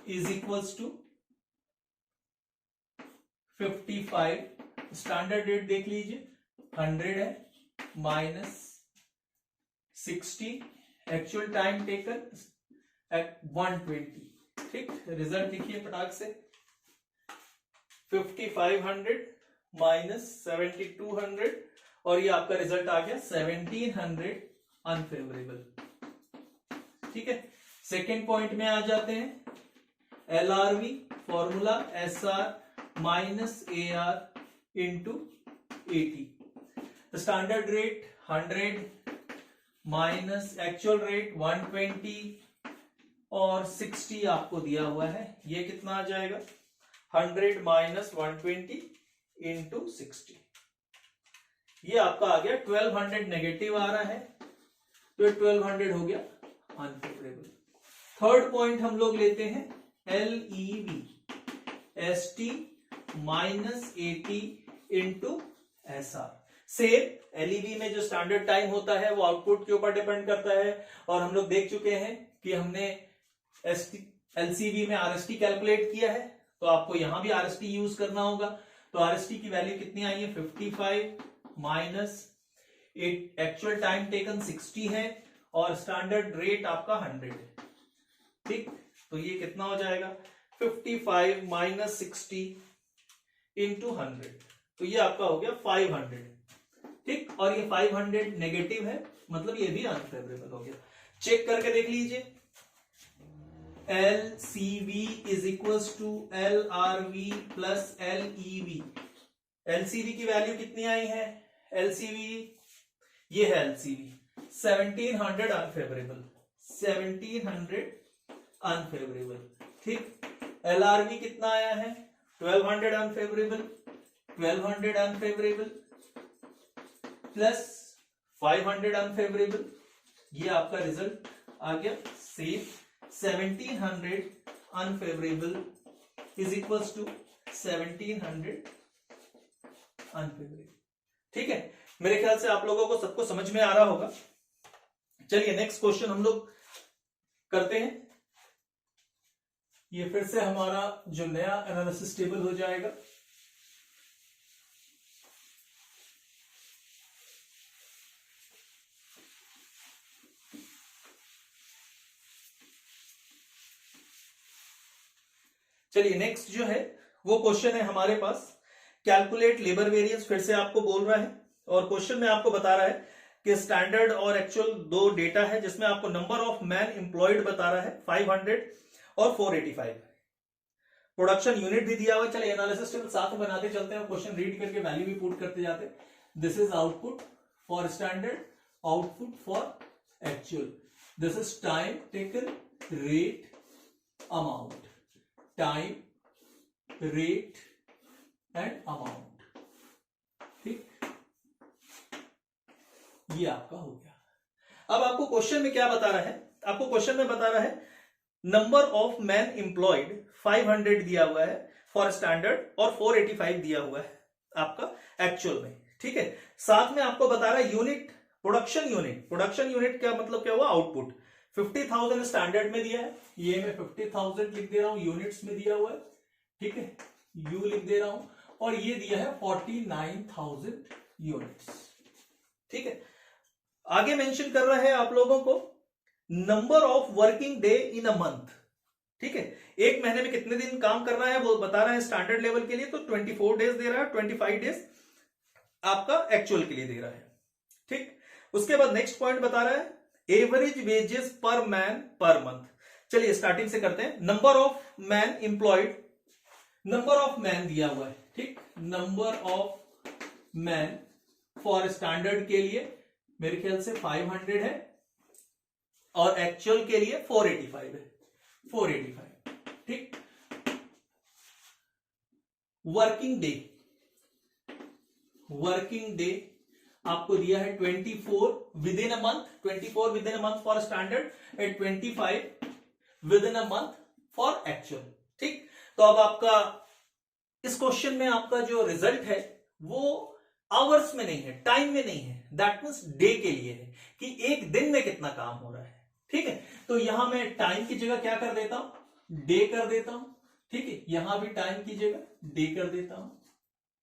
[SPEAKER 1] is equals to 55, standard rate देख लीजिए 100 है, माइनस 60, एक्चुअल टाइम टेकन 120। ठीक, रिजल्ट लिखिए फटाक से, 5500 माइनस 7200, और ये आपका रिजल्ट आ गया 1700 अनफेवरेबल। ठीक है, सेकेंड पॉइंट में आ जाते हैं। LRV formula SR minus AR into AT। Standard rate 100 minus actual rate 120 और 60 आपको दिया हुआ है, ये कितना आ जाएगा, 100 माइनस 120 इंटू 60। ये आपका आ गया 1200 नेगेटिव आ रहा है, तो 1200 हो गया अनफेवरेबल। थर्ड पॉइंट हम लोग लेते हैं LEV ST minus AT into SR। Same LEV में जो स्टैंडर्ड टाइम होता है वो आउटपुट के ऊपर डिपेंड करता है, और हम लोग देख चुके हैं कि हमने LCV में RST कैलकुलेट किया है, तो आपको यहां भी RST यूज करना होगा। तो RST की वैल्यू कितनी आई है, 55 माइनस एक्चुअल टाइम टेकन 60 है, और स्टैंडर्ड रेट आपका 100 है। ठीक, तो ये कितना हो जाएगा, 55 माइनस 60 इंटू 100, तो ये आपका हो गया 500। ठीक, और ये 500 नेगेटिव है, मतलब ये भी अनफेवरेबल हो गया। चेक करके देख लीजिए, LCV is equals to LRV plus LEV। LCV की वैल्यू कितनी आई है, LCV ये है LCV 1700 अनफेवरेबल, 1700 अनफेवरेबल। ठीक, LRV कितना आया है, 1200 अनफेवरेबल, 1200 अनफेवरेबल प्लस 500 अनफेवरेबल, ये आपका रिजल्ट आ गया same 1700 unfavourable is equals to 1700 unfavourable. ठीक है, मेरे ख्याल से आप लोगों को सबको समझ में आ रहा होगा। चलिए नेक्स्ट क्वेश्चन हम लोग करते हैं। ये फिर से हमारा जो नया एनालिसिस टेबल हो जाएगा, चलिए नेक्स्ट जो है वो क्वेश्चन है हमारे पास, कैलकुलेट लेबर वेरिएंस। फिर से आपको बोल रहा है और क्वेश्चन में आपको बता रहा है कि स्टैंडर्ड और एक्चुअल दो डेटा है, जिसमें आपको नंबर ऑफ मैन एम्प्लॉयड बता रहा है 500 और 485, प्रोडक्शन यूनिट भी दिया हुआ है। चलिए एनालिसिस टेबल साथ में बनाते चलते हैं, क्वेश्चन रीड करके वैल्यू भी पुट करते जाते हैं। This is output for standard, output for actual, this is time taken, rate, amount, time, rate and amount. ठीक, ये आपका हो गया। अब आपको क्वेश्चन में क्या बता रहा है, आपको क्वेश्चन में बता रहा है नंबर ऑफ मैन एम्प्लॉयड 500 दिया हुआ है फॉर स्टैंडर्ड और 485 दिया हुआ है आपका एक्चुअल में। ठीक है, साथ में आपको बता रहा है unit, production unit. Production unit का मतलब क्या हुआ, आउटपुट। 50,000 स्टैंडर्ड में दिया है, ये मैं 50,000 लिख दे रहा हूं, यूनिट्स में दिया हुआ है। ठीक है, यू लिख दे रहा हूं, और ये दिया है 49,000 यूनिट्स। ठीक है, आगे मेंशन कर रहा है आप लोगों को number of working day in a month. ठीक है, एक महीने में कितने दिन काम करना है वो बता रहा है स्टैंडर्ड लेवल के लिए, तो 24 डेज दे रहा है, 25 डेज आपका एक्चुअल के लिए दे रहा है। ठीक, उसके बाद नेक्स्ट पॉइंट बता रहा है एवरेज वेजेस पर मैन पर मंथ। चलिए स्टार्टिंग से करते हैं। Number of man employed, number of man दिया हुआ है। ठीक, number of man for standard के लिए मेरे ख्याल से 500 है और एक्चुअल के लिए 485 है, 485। ठीक, वर्किंग डे, वर्किंग डे आपको दिया है 24 with in a month, 24 with in a month for standard and 25 with in a month for actual. ठीक, तो अब आपका इस क्वेश्चन में आपका जो रिजल्ट है वो आवर्स में नहीं है, टाइम में नहीं है, दैट मीन्स डे के लिए है कि एक दिन में कितना काम हो रहा है। ठीक है, तो यहां मैं टाइम की जगह क्या कर देता हूं, डे कर देता हूं। ठीक है, यहां भी टाइम की जगह डे कर देता हूं।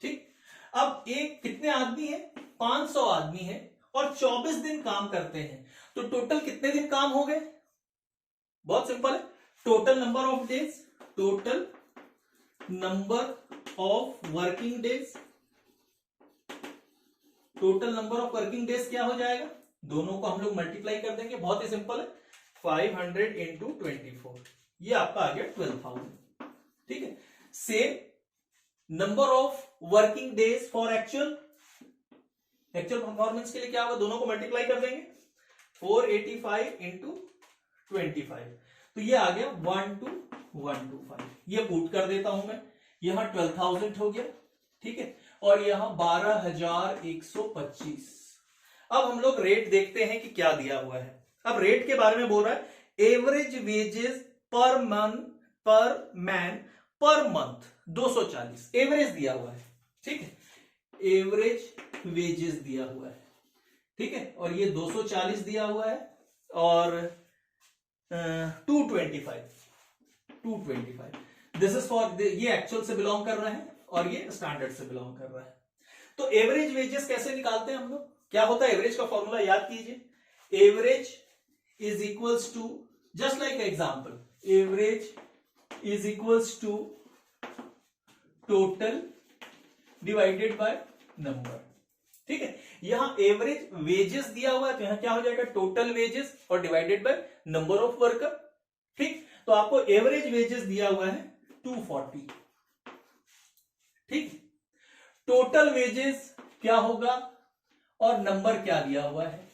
[SPEAKER 1] ठीक, अब एक कितने आदमी है, 500 आदमी है और 24 दिन काम करते हैं, तो टोटल कितने दिन काम हो गए, बहुत सिंपल है, total number of days, total number of working days, total number of working days क्या हो जाएगा, दोनों को हम लोग मल्टीप्लाई कर देंगे, बहुत ही सिंपल है, 500 इंटू 24, ये आपका आ गया 12,000। ठीक है, same number of working days for actual, actual performance के लिए क्या होगा, दोनों को मल्टीप्लाई कर देंगे, 485 इंटू 25, तो ये आ गया 12,125। ये पुट कर देता हूं मैं, यहां 12,000 हो गया। ठीक है, और यहां 12,125। अब हम लोग रेट देखते हैं कि क्या दिया हुआ है। अब रेट के बारे में बोल रहा है एवरेज वेजेस पर मंथ पर मैन पर मंथ 240 एवरेज दिया हुआ है। ठीक है, एवरेज वेजेस दिया हुआ है। ठीक है, और ये 240 दिया हुआ है और 225 दिस इज फॉर, ये एक्चुअल से बिलोंग कर रहा है और ये स्टैंडर्ड से बिलोंग कर रहा है। तो एवरेज वेजेस कैसे निकालते हैं हम लोग, क्या होता है एवरेज का फॉर्मूला याद कीजिए, average is equals to, just like example, average is equals to total divided by number. ठीक है, यहां एवरेज वेजेस दिया हुआ है तो यहां क्या हो जाएगा, टोटल वेजेस और divided by number of worker. ठीक, तो आपको एवरेज वेजेस दिया हुआ है 240। ठीक, टोटल वेजेस क्या होगा और नंबर क्या दिया हुआ है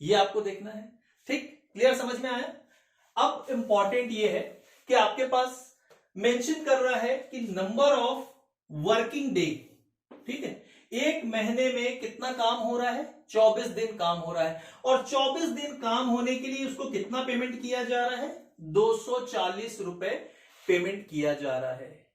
[SPEAKER 1] ये आपको देखना है। ठीक, क्लियर, समझ में आया। अब इंपॉर्टेंट ये है कि आपके पास मेंशन कर रहा है कि नंबर ऑफ वर्किंग डे। ठीक है, एक महीने में कितना काम हो रहा है, 24 दिन काम हो रहा है, और 24 दिन काम होने के लिए उसको कितना पेमेंट किया जा रहा है, 240 रुपए पेमेंट किया जा रहा है।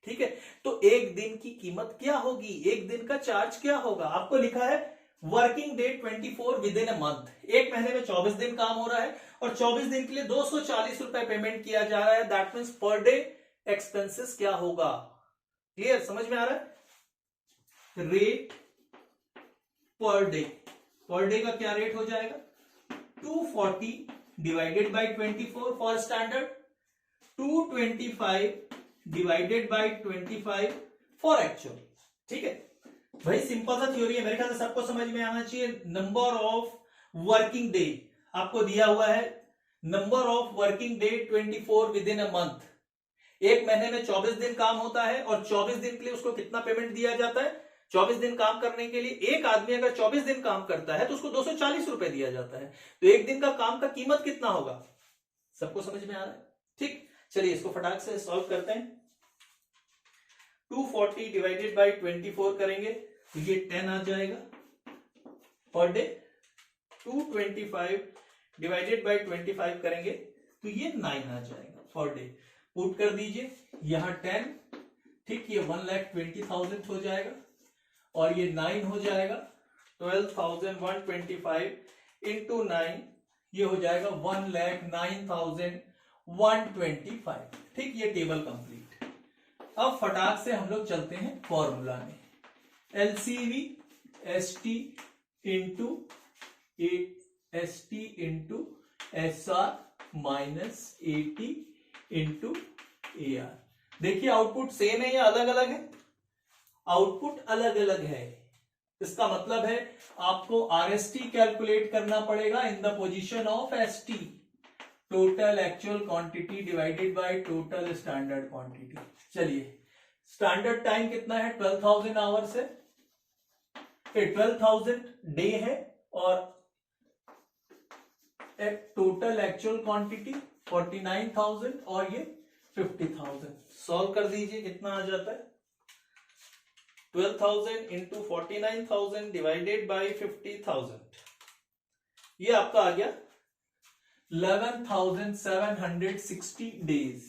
[SPEAKER 1] ठीक है, तो एक दिन की कीमत क्या होगी, एक दिन का चार्ज क्या होगा, आपको लिखा है working day 24 with in a month, एक महीने में 24 दिन काम हो रहा है और 24 दिन के लिए 240 रुपए पेमेंट किया जा रहा है, that means per day expenses क्या होगा। क्लियर, समझ में आ रहा है। Rate per day, per day का क्या रेट हो जाएगा, 240 divided by 24 for standard, 225 divided by 25 for actual. ठीक है भाई, सिंपल सा थ्योरी है, मेरे ख्याल से सबको समझ में आना चाहिए। नंबर ऑफ वर्किंग डे आपको दिया हुआ है, number of working day 24 with in a month. एक महीने में 24 दिन काम होता है और 24 दिन के लिए उसको कितना पेमेंट दिया जाता है? 24 दिन काम करने के लिए एक आदमी अगर 24 दिन काम करता है तो उसको 240 रुपए दिया जाता है। तो एक दिन का काम का कीमत कितना होगा? सबको समझ में आ रहा है? ठीक, चलिए इसको फटाक से सॉल्व करते हैं। 240 डिवाइडेड बाय 24 करेंगे तो ये 10 आ जाएगा पर डे। 225 डिवाइडेड बाय 25 करेंगे तो ये 9 आ जाएगा पर डे। पुट कर दीजिए यहां 10, ठीक, ये 1,20,000 हो जाएगा और ये 9 हो जाएगा 12,125 इंटू 9, ये हो जाएगा 1,09,125। ठीक, ये टेबल कंप्लीट। अब फटाक से हम लोग चलते हैं फॉर्मूला में। LCV ST into ST into SR minus eighty into AR. देखिए आउटपुट सेम है या अलग अलग है? आउटपुट अलग अलग है। इसका मतलब है आपको आरएसटी कैलकुलेट करना पड़ेगा in the position of ST, total actual quantity divided by total standard quantity. चलिए स्टैंडर्ड टाइम कितना है? 12,000 आवर्स है, 12,000 डे है और टोटल एक्चुअल क्वांटिटी 49,000 और ये 50,000। सॉल्व कर दीजिए, कितना आ जाता है? 12,000 इंटू 49,000 डिवाइडेड बाई 50,000, ये आपका आ गया 11,760 डेज।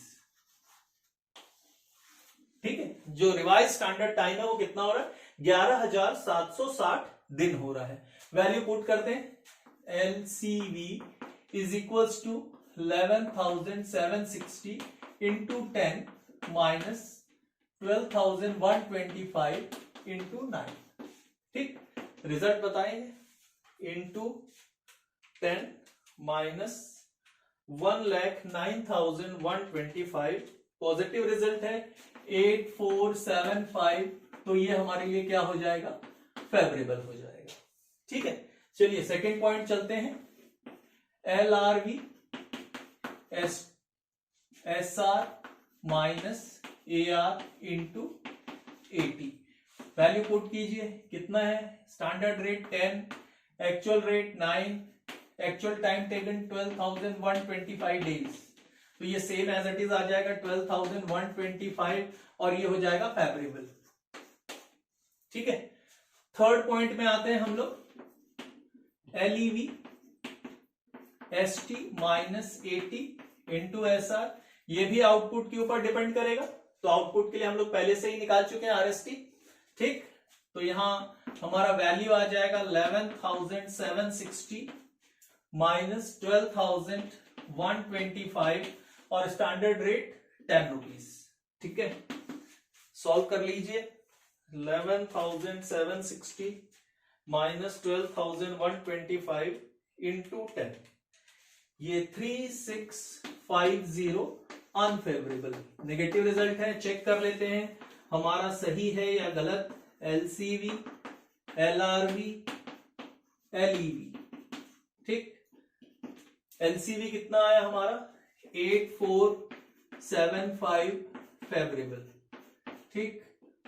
[SPEAKER 1] ठीक है, जो रिवाइज स्टैंडर्ड टाइम है वो कितना हो रहा है? 11,760 दिन हो रहा है। वैल्यू पुट करते हैं, LCV is equals to 11,760 into 10 minus 12,125 into 9। ठीक, रिजल्ट बताएंगे। इंटू 10 माइनस 1,09,125, पॉजिटिव रिजल्ट है 8475, तो ये हमारे लिए क्या हो जाएगा? फेवरेबल हो जाएगा। ठीक है, चलिए सेकेंड पॉइंट चलते हैं। LRV SR minus AR into 80, value put कीजिए, कितना है? Standard rate 10, actual rate 9, actual time taken 12,125 days, तो ये सेम एज इट इज आ जाएगा 12,125 और ये हो जाएगा फेवरेबल। ठीक है, थर्ड पॉइंट में आते हैं हम लोग। LEV ST minus 80 into SR, ये भी आउटपुट के ऊपर डिपेंड करेगा, तो आउटपुट के लिए हम लोग पहले से ही निकाल चुके हैं RST। ठीक, तो यहां हमारा वैल्यू आ जाएगा 11,760 माइनस 12,125 और स्टैंडर्ड रेट 10 रुपीज। ठीक है, सॉल्व कर लीजिए। 11,760 माइनस 12,125 इंटू 10, ये 3650 अनफेवरेबल, नेगेटिव रिजल्ट है। चेक कर लेते हैं हमारा सही है या गलत। LCV LRV LEV, ठीक, LCV कितना आया हमारा? 8475 फेवरेबल, ठीक,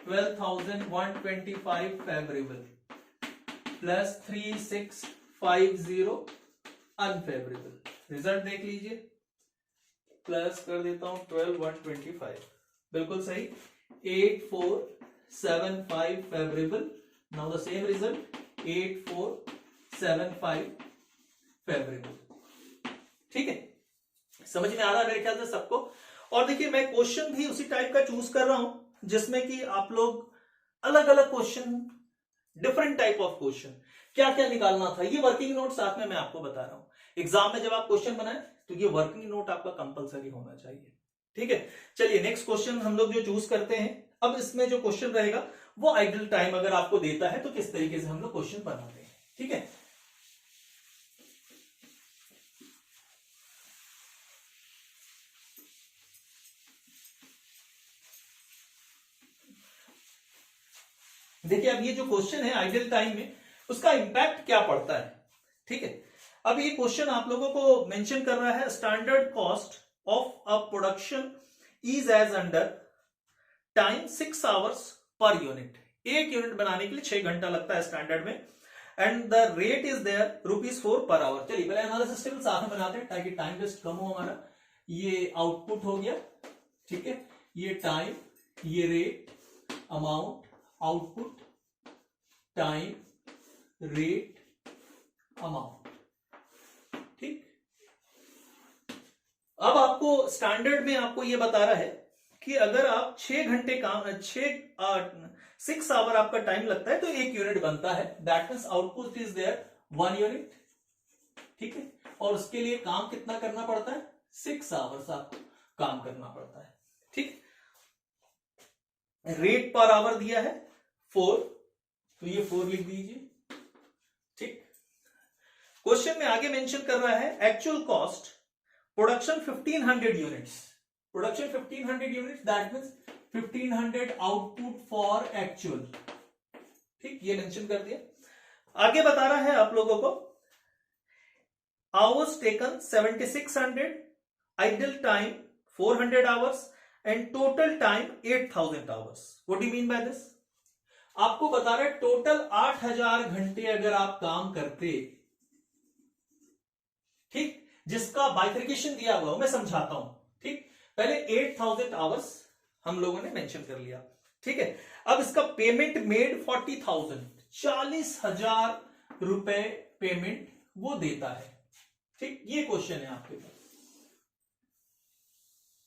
[SPEAKER 1] 12,125 फेवरेबल प्लस 3650 अनफेवरेबल। रिजल्ट देख लीजिए, प्लस कर देता हूं 12,125, बिल्कुल सही, 8475 favourable. Now the same result 8475 favourable. ठीक है, समझ में आ रहा है मेरे ख्याल से सबको। और देखिए मैं क्वेश्चन भी उसी टाइप का चूज कर रहा हूं जिसमें कि आप लोग अलग अलग question, different type of question, क्या क्या निकालना था, ये वर्किंग नोट साथ में मैं आपको बता रहा हूं। एग्जाम में जब आप क्वेश्चन बनाए तो ये वर्किंग नोट आपका कंपलसरी होना चाहिए। ठीक है, चलिए नेक्स्ट क्वेश्चन हम लोग जो चूज करते हैं। अब इसमें जो क्वेश्चन रहेगा वो आइडल टाइम अगर आपको देता है तो किस तरीके से हम लोग क्वेश्चन बनाते हैं। ठीक है, देखिए अब ये जो क्वेश्चन है आइडल टाइम में, उसका इंपैक्ट क्या पड़ता है, ठीक है। अब ये क्वेश्चन आप लोगों को मेंशन कर रहा है standard cost of a production is as under time 6 hours per unit. एक यूनिट बनाने के लिए 6 घंटा लगता है स्टैंडर्ड में, and the rate is there ₹4 per our. चलिए पहले एनालिसिस टेबल साथ में बनाते हैं ताकि टाइम वेस्ट कम हो हमारा। ये आउटपुट हो गया, ठीक है, ये टाइम, ये rate, amount, output, time, rate, amount, ठीक। अब आपको स्टैंडर्ड में आपको ये बता रहा है कि अगर आप 6 घंटे काम 6 आवर आपका टाइम लगता है तो 1 यूनिट बनता है। That means output is there 1 unit, ठीक है। और उसके लिए काम कितना करना पड़ता है? 6 आवर्स आपको काम करना पड़ता है, ठीक। रेट पर आवर दिया है 4, तो ये 4 लिख दीजिए, ठीक। क्वेश्चन में आगे मेंशन कर रहा है actual cost production 1500 units, production 1500 units, that means 1500 output for actual, ठीक, ये मेंशन कर दिया। आगे बता रहा है आप लोगों को hours taken 7600, idle time 400 hours and total time 8000 hours. What do you mean by this? आपको बता रहा है टोटल 8000 घंटे अगर आप काम करते, ठीक, जिसका बाइफर्केशन दिया हुआ मैं समझाता हूं, ठीक। पहले 8000 आवर्स हम लोगों ने मेंशन कर लिया, ठीक है। अब इसका पेमेंट मेड 40,000, 40,000 रुपए पेमेंट वो देता है, ठीक। ये क्वेश्चन है आपके पास,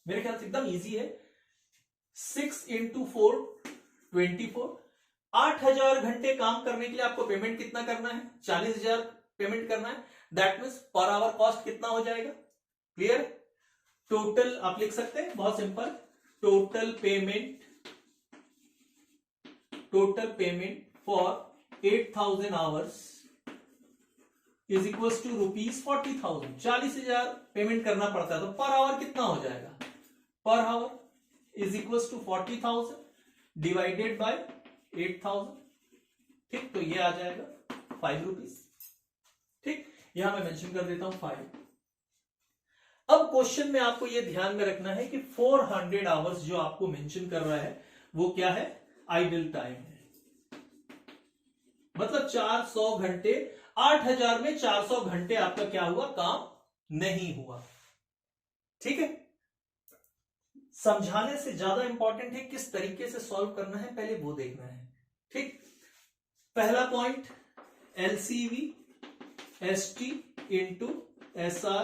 [SPEAKER 1] मेरे ख्याल से एकदम इजी है। 6 × 4 24, 8000 घंटे काम करने के लिए आपको पेमेंट कितना करना है? 40,000 पेमेंट करना है। दैट मीन्स पर आवर कॉस्ट कितना हो जाएगा? क्लियर? टोटल आप लिख सकते हैं, बहुत simple, total payment for 8000 hours is equal to ₹40,000। 40,000 payment करना पड़ता है तो पर आवर कितना हो जाएगा? Per hour is equal to 40,000 divided by 8000, ठीक। तो ये आ जाएगा ₹5, ठीक। यहां मैं मेंशन कर देता हूं 5। अब क्वेश्चन में आपको यह ध्यान में रखना है कि 400 आवर्स जो आपको मेंशन कर रहा है वो क्या है? आइडल टाइम है, मतलब 400 घंटे, 8000 में 400 घंटे आपका क्या हुआ? काम नहीं हुआ, ठीक है। समझाने से ज्यादा इंपॉर्टेंट है किस तरीके से सॉल्व करना है, पहले वो देखना है, ठीक। पहला point LCV ST into SR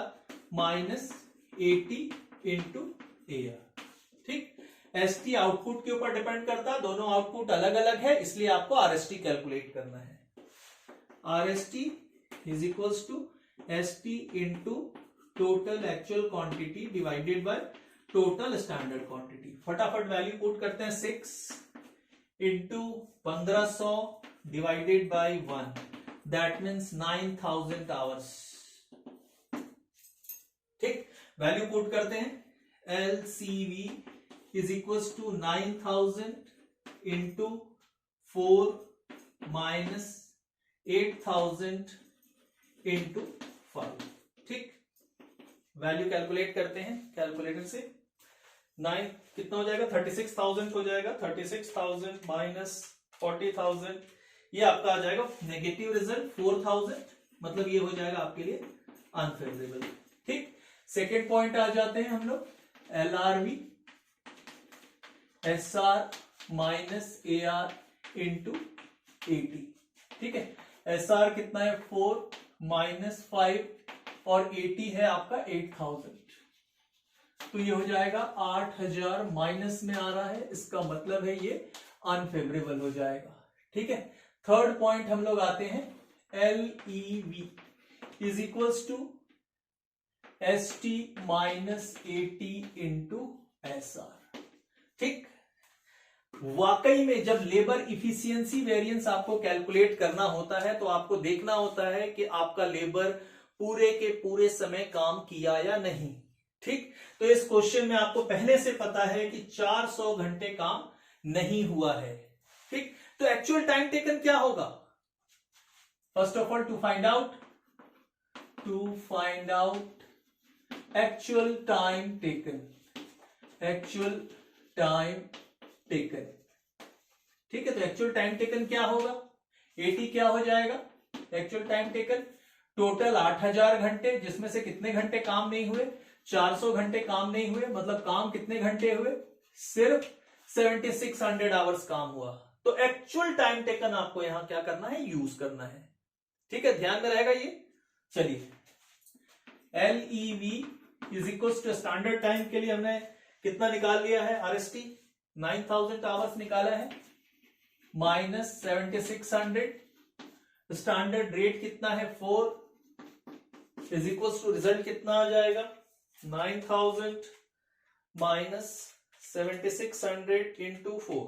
[SPEAKER 1] minus AT into AR, ठीक। ST आउटपुट के ऊपर डिपेंड करता है, दोनों आउटपुट अलग अलग है, इसलिए आपको RST कैलकुलेट करना है। RST is equals to ST into total actual quantity divided by total standard quantity. फटाफट वैल्यू पुट करते हैं, 6 into 1500 divided by 1, that means 9000 hours, ठीक। वैल्यू पुट करते हैं, LCV is equals to 9000 into 4 minus 8000 into 5, ठीक। Value calculate करते हैं calculator से। 9 कितना हो जाएगा? 36,000 हो जाएगा। 36,000 माइनस 40,000, ये आपका आ जाएगा नेगेटिव रिजल्ट 4,000, मतलब ये हो जाएगा आपके लिए अनफेवरेबल, ठीक। सेकेंड पॉइंट आ जाते हैं हम लोग, LRV SR minus AR into 80, ठीक है। SR कितना है? 4 माइनस 5 और 80 है आपका 8000, तो ये हो जाएगा 8000 माइनस में आ रहा है, इसका मतलब है ये अनफेवरेबल हो जाएगा, ठीक है। थर्ड पॉइंट हम लोग आते हैं, LEV is equals to ST minus 80 into SR, ठीक। वाकई में जब लेबर इफिशियंसी वेरिएंस आपको कैलकुलेट करना होता है तो आपको देखना होता है कि आपका लेबर पूरे के पूरे समय काम किया या नहीं, ठीक। तो इस क्वेश्चन में आपको पहले से पता है कि 400 घंटे काम नहीं हुआ है, ठीक। तो एक्चुअल टाइम टेकन क्या होगा? First of all to find out actual time taken, ठीक है। तो एक्चुअल टाइम टेकन क्या होगा? 80 क्या हो जाएगा? एक्चुअल टाइम टेकन टोटल 8000 घंटे, जिसमें से कितने घंटे काम नहीं हुए? 400 घंटे काम नहीं हुए, मतलब काम कितने घंटे हुए? सिर्फ 7600 आवर्स काम हुआ। तो एक्चुअल टाइम टेकन आपको यहां क्या करना है? यूज करना है, ठीक है, ध्यान में रहेगा ये। चलिए, LEV is equal to standard time के लिए हमने कितना निकाल लिया है? RST 9000 आवर्स निकाला है, माइनस 7600, स्टैंडर्ड रेट कितना है? 4 इज इक्वल टू रिजल्ट कितना आ जाएगा? 9000 माइनस 7600 इंटू 4,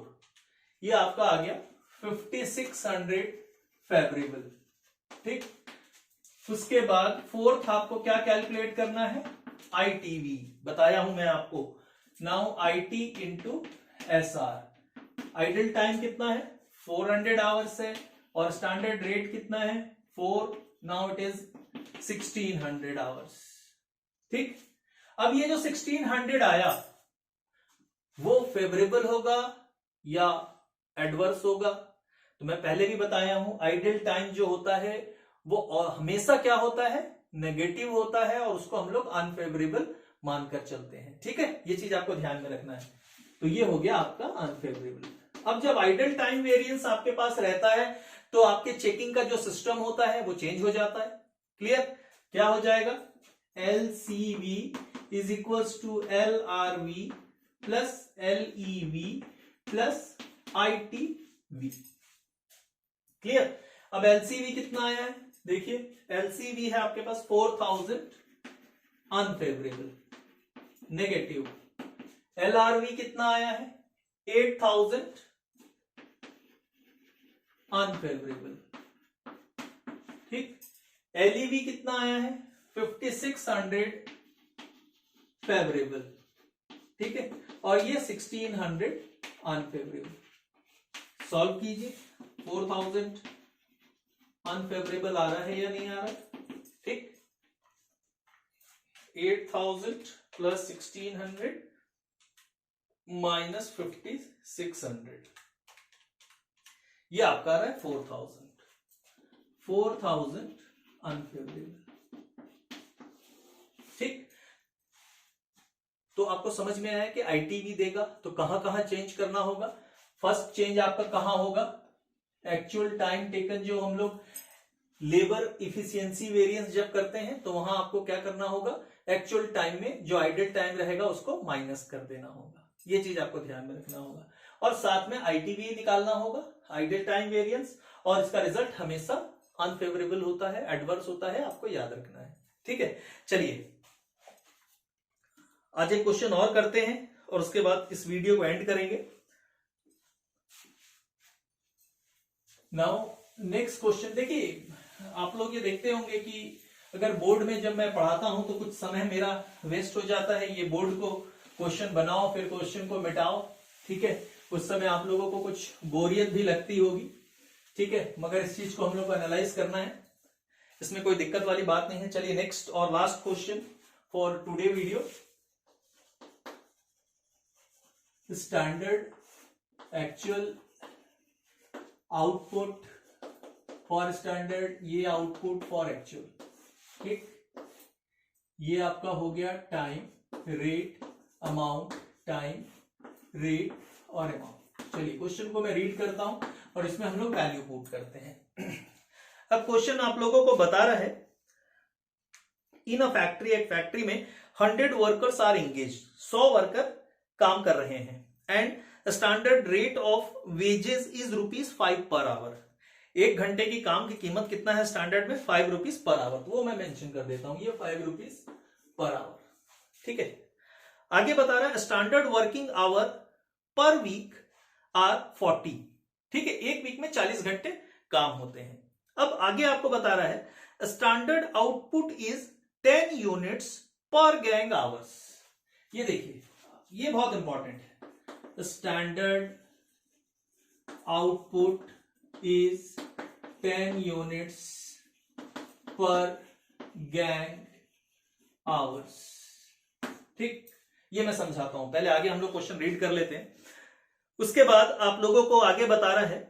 [SPEAKER 1] ये आपका आ गया 5600 फेवरेबल, ठीक। उसके बाद फोर्थ आपको क्या कैलकुलेट करना है? ITV, बताया हूं मैं आपको। Now IT into SR, idle time कितना है? 400 आवर्स है, और स्टैंडर्ड रेट कितना है? 4, नाउ इट इज 1600 आवर्स, ठीक। अब ये जो 1600 आया वो फेवरेबल होगा या एडवर्स होगा? तो मैं पहले भी बताया हूं, आइडल टाइम जो होता है वो हमेशा क्या होता है? नेगेटिव होता है, और उसको हम लोग अनफेवरेबल मानकर चलते हैं, ठीक है। ये चीज आपको ध्यान में रखना है। तो ये हो गया आपका अनफेवरेबल। अब जब आइडल टाइम वेरिएंस आपके पास रहता है तो आपके चेकिंग का जो सिस्टम होता है वो चेंज हो जाता है। क्लियर? क्या हो जाएगा? LCV is equal to LRV plus LEV plus ITV। Clear? अब LCV कितना आया है? देखिए, LCV है आपके पास 4000 अनफेवरेबल नेगेटिव। LRV कितना आया है? 8000 अनफेवरेबल, ठीक। LEV कितना आया है? 5600 फेवरेबल, ठीक है, और ये 1600 अनफेवरेबल। सॉल्व कीजिए, 4000 अनफेवरेबल आ रहा है या नहीं आ रहा है, ठीक। 8000 प्लस 1600 माइनस 5600, ये आपका आ रहा है 4000 अनफेवरेबल, ठीक। तो आपको समझ में आया कि ITV देगा तो कहां कहां चेंज करना होगा। फर्स्ट चेंज आपका कहां होगा? एक्चुअल टाइम टेकन, जो हम लोग लेबर इफिशियंसी वेरिएंस जब करते हैं तो वहां आपको क्या करना होगा? एक्चुअल टाइम में जो आइडल टाइम रहेगा उसको माइनस कर देना होगा। ये चीज आपको ध्यान में रखना होगा, और साथ में ITV निकालना होगा, आइडल टाइम वेरिएंस, और इसका रिजल्ट हमेशा अनफेवरेबल होता है, एडवर्स होता है, आपको याद रखना है, ठीक है। चलिए, आज एक क्वेश्चन और करते हैं और उसके बाद इस वीडियो को एंड करेंगे। नाउ नेक्स्ट क्वेश्चन, देखिए आप लोग ये देखते होंगे कि अगर बोर्ड में जब मैं पढ़ाता हूं तो कुछ समय मेरा वेस्ट हो जाता है। ये बोर्ड को क्वेश्चन बनाओ, फिर क्वेश्चन को मिटाओ, ठीक है। उस समय आप लोगों को कुछ बोरियत भी लगती होगी, ठीक है, मगर इस चीज को हम लोग को एनालाइज करना है, इसमें कोई दिक्कत वाली बात नहीं है। चलिए, नेक्स्ट और last question for today video, standard actual output for standard, ये आउटपुट फॉर एक्चुअल, ठीक। ये आपका हो गया time, rate, amount, time, rate और अमाउंट। चलिए, क्वेश्चन को मैं रीड करता हूं और इसमें हम लोग वैल्यू पुट करते हैं। अब क्वेश्चन आप लोगों को बता रहा है, इन अ फैक्ट्री, एक फैक्ट्री में 100 वर्कर्स आर एंगेज, 100 वर्कर काम कर रहे हैं, and standard rate of wages is ₹5 per hour. एक घंटे की काम की कीमत कितना है स्टैंडर्ड में? ₹5 पर आवर। तो वो मैं मेंशन कर देता हूं, ये ₹5 पर आवर, ठीक है। आगे बता रहा है standard working hour per week are 40, ठीक है, एक वीक में 40 घंटे काम होते हैं। अब आगे आपको बता रहा है स्टैंडर्ड आउटपुट इज 10 यूनिट्स पर गैंग आवर्स। ये देखिए, ये बहुत इंपॉर्टेंट है। Standard output is 10 units per gang hours। ठीक, ये मैं समझाता हूं, पहले आगे हम लोग क्वेश्चन रीड कर लेते हैं। उसके बाद आप लोगों को आगे बता रहा है,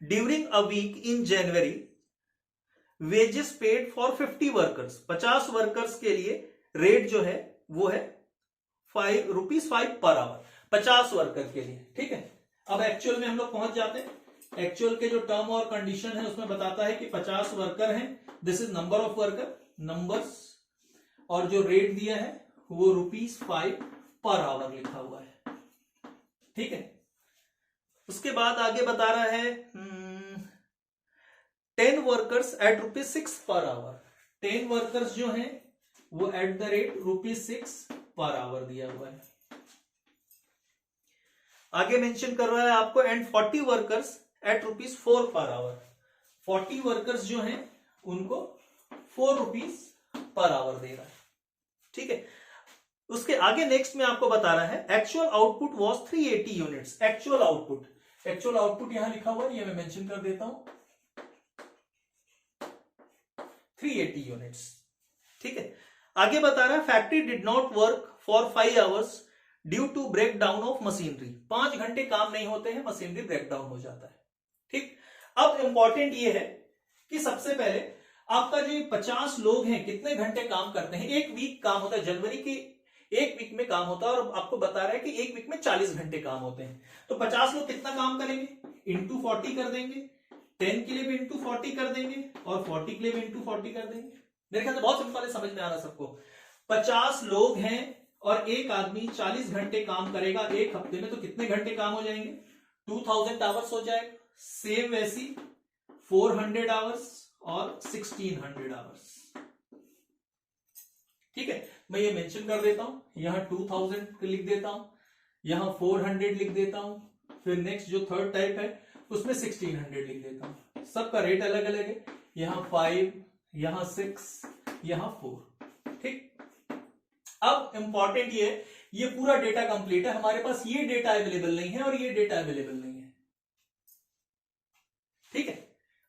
[SPEAKER 1] during a week in January wages paid for 50 workers, 50 workers के लिए रेट जो है वो है ₹5 पर आवर, 50 वर्कर के लिए। ठीक है, अब एक्चुअल में हम लोग पहुंच जाते हैं। एक्चुअल के जो टर्म और कंडीशन है उसमें बताता है कि 50 वर्कर हैं, this is number of worker, numbers, और जो रेट दिया है वो ₹5 पर आवर लिखा हुआ है। ठीक है, उसके बाद आगे बता रहा है 10 workers eight ₹6 per hour, 10 workers जो हैं वो at the rate ₹6 per hour दिया हुआ है। आगे मेंशन कर रहा है आपको and 40 workers eight ₹4 per our, 40 workers जो हैं उनको ₹4 पर आवर दे रहा है। ठीक है, उसके आगे नेक्स्ट में आपको बता रहा है actual output was 380 units. Actual output यहां लिखा हुआ है, ये मैं मेंशन कर देता हूं, 380 यूनिट्स। ठीक है, आगे बता रहा है factory did not work for 5 hours due to break down of machinery, 5 घंटे काम नहीं होते हैं, मशीनरी ब्रेक डाउन हो जाता है। ठीक, अब इंपॉर्टेंट ये है कि सबसे पहले आपका जो 50 लोग हैं कितने घंटे काम करते हैं, एक वीक काम होता है, जनवरी की एक वीक में काम होता है, और आपको बता रहा है कि एक वीक में 40 घंटे काम होते हैं, तो 50 लोग कितना काम करेंगे, इंटू 40 कर देंगे, 10 के लिए भी इंटू 40 कर देंगे, और 40 के लिए भी इंटू 40 कर देंगे। मेरे ख्याल से बहुत सिंपल है, समझ में आ रहा सबको। 50 लोग हैं और एक आदमी 40 घंटे काम करेगा एक हफ्ते में, तो कितने घंटे काम हो जाएंगे, 2000 आवर्स हो जाएगा। सेम वैसी 400 आवर्स और 1600 आवर्स। ठीक है, मैं ये मेंशन कर देता हूं, यहां 2000 लिख देता हूं, यहां 400 लिख देता हूं, फिर नेक्स्ट जो थर्ड टाइप है उसमें 1600 लिख देता हूं। सबका रेट अलग अलग है, यहां 5, यहां 6, यहां 4। ठीक, अब इंपॉर्टेंट ये पूरा डेटा कंप्लीट है, हमारे पास ये डेटा अवेलेबल नहीं है और ये डेटा अवेलेबल नहीं है। ठीक है,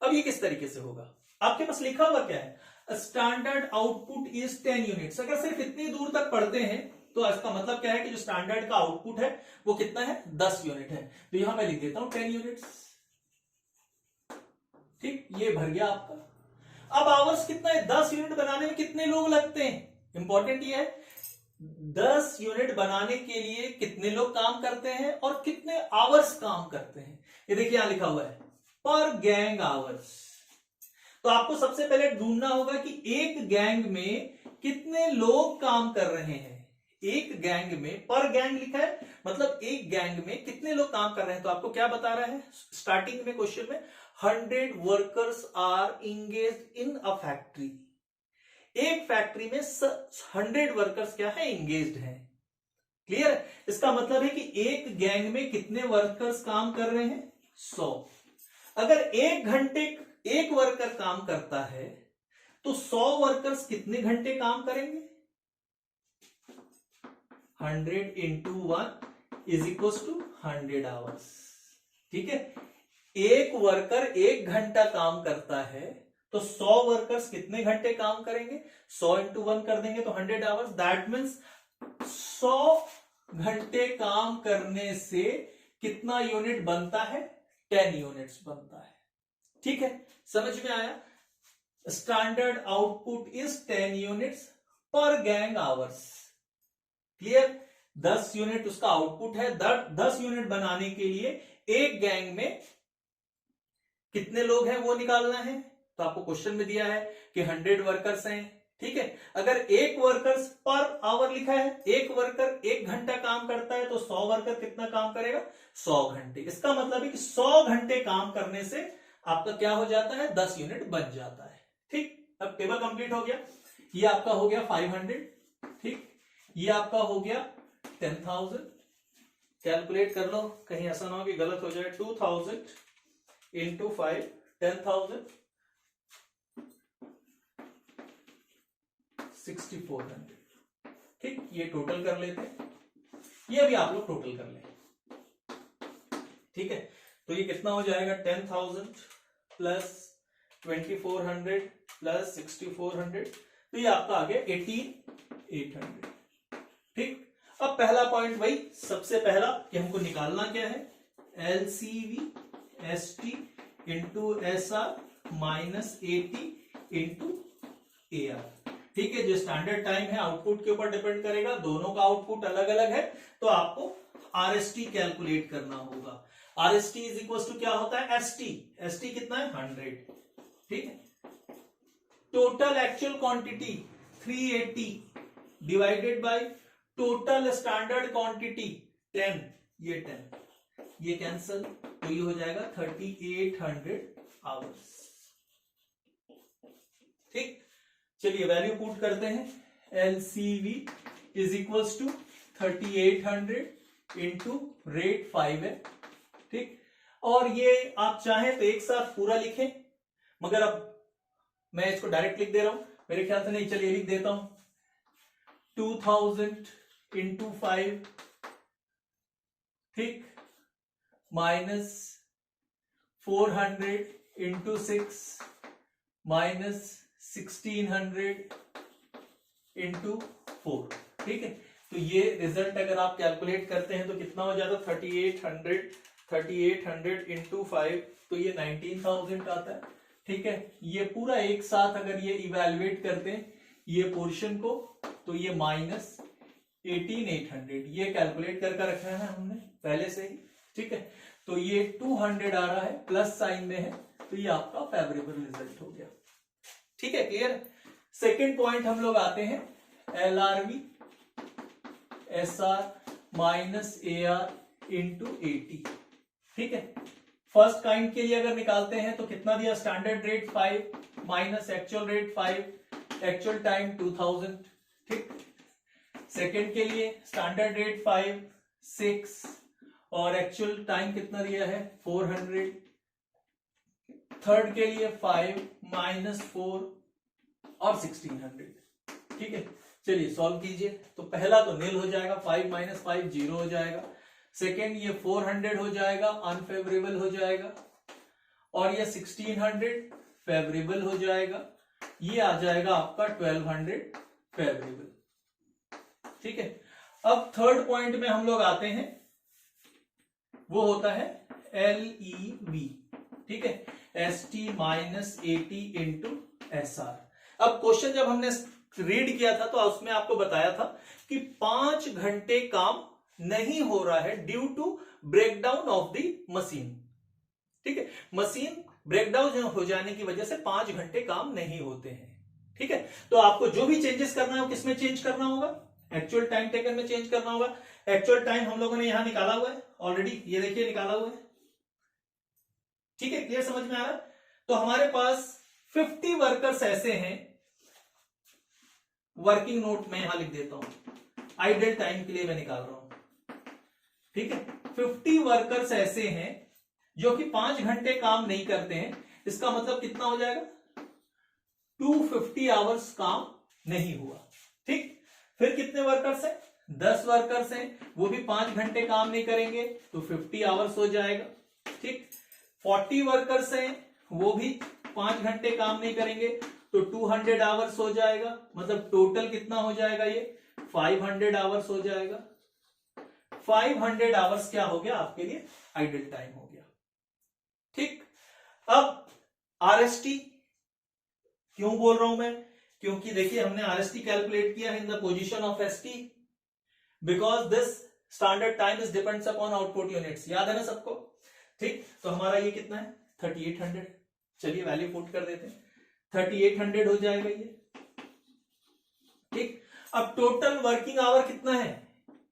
[SPEAKER 1] अब ये किस तरीके से होगा, आपके पास लिखा हुआ क्या है, स्टैंडर्ड आउटपुट इज 10 यूनिट्स। अगर सिर्फ इतनी दूर तक पढ़ते हैं तो इसका मतलब क्या है कि जो स्टैंडर्ड का आउटपुट है वो कितना है, 10 यूनिट है, तो यहां मैं लिख देता हूं 10 यूनिट्स। ठीक, ये भर गया आपका। अब आवर्स कितना है, 10 यूनिट बनाने में कितने लोग लगते हैं, इंपॉर्टेंट ये है 10 यूनिट बनाने के लिए कितने लोग काम करते हैं और कितने आवर्स काम करते हैं। ये देखिए यहां लिखा हुआ है पर गैंग आवर्स। तो आपको सबसे पहले ढूंढना होगा कि एक गैंग में कितने लोग काम कर रहे हैं। एक गैंग में, पर गैंग लिखा है मतलब एक गैंग में कितने लोग काम कर रहे हैं। तो आपको क्या बता रहा है स्टार्टिंग में क्वेश्चन में, 100 workers are engaged in a factory. एक फैक्ट्री में 100 वर्कर्स क्या है, इंगेज्ड हैं। क्लियर, इसका मतलब है कि एक गैंग में कितने वर्कर्स काम कर रहे हैं, 100। अगर एक घंटे एक वर्कर काम करता है तो 100 वर्कर्स कितने घंटे काम करेंगे, 100 इंटू 1 इज इक्वल टू 100 आवर्स। ठीक है, एक वर्कर एक घंटा काम करता है तो 100 वर्कर्स कितने घंटे काम करेंगे, 100 इंटू 1 कर देंगे तो 100 आवर्स। दैट मीन्स 100 घंटे काम करने से कितना यूनिट बनता है, 10 यूनिट्स बनता है। ठीक है, समझ में आया, स्टैंडर्ड आउटपुट इज 10 यूनिट्स पर गैंग आवर्स। क्लियर, 10 यूनिट उसका आउटपुट है। 10 यूनिट बनाने के लिए एक गैंग में कितने लोग हैं वो निकालना है। तो आपको क्वेश्चन में दिया है कि 100 वर्कर्स हैं। ठीक है, अगर एक वर्कर्स पर आवर लिखा है, एक वर्कर एक घंटा काम करता है तो 100 वर्कर कितना काम करेगा, 100 घंटे। इसका मतलब है कि 100 घंटे काम करने से आपका क्या हो जाता है, 10 यूनिट बन जाता है। ठीक, अब टेबल कंप्लीट हो गया। ये आपका हो गया 500। ठीक, ये आपका हो गया 10,000। कैलकुलेट कर लो, कहीं ऐसा ना हो कि गलत हो जाए। 2000 इंटू 5, 10,000, 6400। ठीक, ये टोटल कर लेते हैं, ये भी आप लोग टोटल कर लें। ठीक है, तो ये कितना हो जाएगा 10,000 प्लस 2,400 प्लस 6,400, तो ये आपका आ गया 18,800। ठीक, अब पहला पॉइंट वही सबसे पहला कि हमको निकालना क्या है, LCV ST into SR minus AT into AR। ठीक है, जो स्टैंडर्ड टाइम है आउटपुट के ऊपर डिपेंड करेगा, दोनों का आउटपुट अलग अलग है, तो आपको RST कैलकुलेट करना होगा। RST इज इक्वल टू क्या होता है, ST कितना है 100। ठीक है, total actual quantity 380 divided by total standard quantity 10, ये 10 ये कैंसल, तो ये हो जाएगा 3,800 आवर्स। ठीक, चलिए वैल्यू पुट करते हैं, LCV is equals to 3,800 into rate 5 है। ठीक, और ये आप चाहें तो एक साथ पूरा लिखें, मगर अब मैं इसको डायरेक्ट लिख दे रहा हूं, मेरे ख्याल से नहीं, चलिए लिख देता हूं 2,000 इंटू 5, ठीक, माइनस 400 इंटू 6 माइनस 1,600 इंटू 4। ठीक है, तो ये रिजल्ट अगर आप कैलकुलेट करते हैं तो कितना हो जाता है 3,800 इंटू 5, तो ये 19,000 आता है। ठीक है, ये पूरा एक साथ अगर ये इवेलुएट करते हैं ये पोर्शन को, तो ये माइनस 18,800 ये कैलकुलेट करके रखा है हमने पहले से ही। ठीक है, तो ये 200 आ रहा है, प्लस साइन में है, तो ये आपका फेवरेबल रिजल्ट हो गया। ठीक है, क्लियर। सेकेंड पॉइंट हम लोग आते हैं LRV SR minus AR into AT। ठीक है, फर्स्ट काइंड के लिए अगर निकालते हैं तो कितना दिया, standard rate 5 minus actual rate 5, actual time 2000। ठीक, सेकेंड के लिए स्टैंडर्ड रेट 5 6 और एक्चुअल टाइम कितना दिया है 400। थर्ड के लिए 5 माइनस 4 और 1,600। ठीक है, चलिए सॉल्व कीजिए, तो पहला तो नील हो जाएगा, 5 माइनस 5 0 हो जाएगा, सेकेंड ये 400 हो जाएगा, अनफेवरेबल हो जाएगा, और ये 1,600 फेवरेबल हो जाएगा, ये आ जाएगा आपका 1,200 फेवरेबल। ठीक है, अब थर्ड पॉइंट में हम लोग आते हैं, वो होता है LEV। ठीक है, ST minus AT into SR। अब क्वेश्चन जब हमने रीड किया था तो उसमें आपको बताया था कि 5 घंटे काम नहीं हो रहा है due to breakdown of the machine. ठीक है, मशीन ब्रेकडाउन हो जाने की वजह से 5 घंटे काम नहीं होते हैं। ठीक है, तो आपको जो भी चेंजेस करना है वो किसमें चेंज करना होगा, एक्चुअल टाइम टेकन में चेंज करना होगा। एक्चुअल टाइम हम लोगों ने यहां निकाला हुआ है ऑलरेडी, ये देखिए निकाला हुआ है। ठीक है, क्लियर, समझ में आ रहा है। तो हमारे पास 50 वर्कर्स ऐसे हैं, वर्किंग नोट में यहां लिख देता हूं, आइडल टाइम के लिए मैं निकाल रहा हूं। ठीक है, 50 वर्कर्स ऐसे हैं जो कि 5 घंटे काम नहीं करते हैं, इसका मतलब कितना हो जाएगा 250 आवर्स काम नहीं हुआ। ठीक, फिर कितने वर्कर्स हैं 10 वर्कर्स हैं, वो भी 5 घंटे काम नहीं करेंगे, तो 50 आवर्स हो जाएगा। ठीक, 40 वर्कर्स हैं, वो भी 5 घंटे काम नहीं करेंगे, तो 200 आवर्स हो जाएगा, मतलब टोटल कितना हो जाएगा ये 500 आवर्स हो जाएगा। 500 आवर्स क्या हो गया आपके लिए आइडल टाइम हो गया। ठीक, अब RST क्यों बोल रहा हूं मैं, क्योंकि देखिए हमने RST कैलकुलेट किया है in the position of ST, because this standard time is depends upon output units, याद है ना सबको। ठीक, तो हमारा ये कितना है 3,800, चलिए वैल्यू पुट कर देते हैं, 3,800 हो जाएगा ये। ठीक, अब टोटल वर्किंग आवर कितना है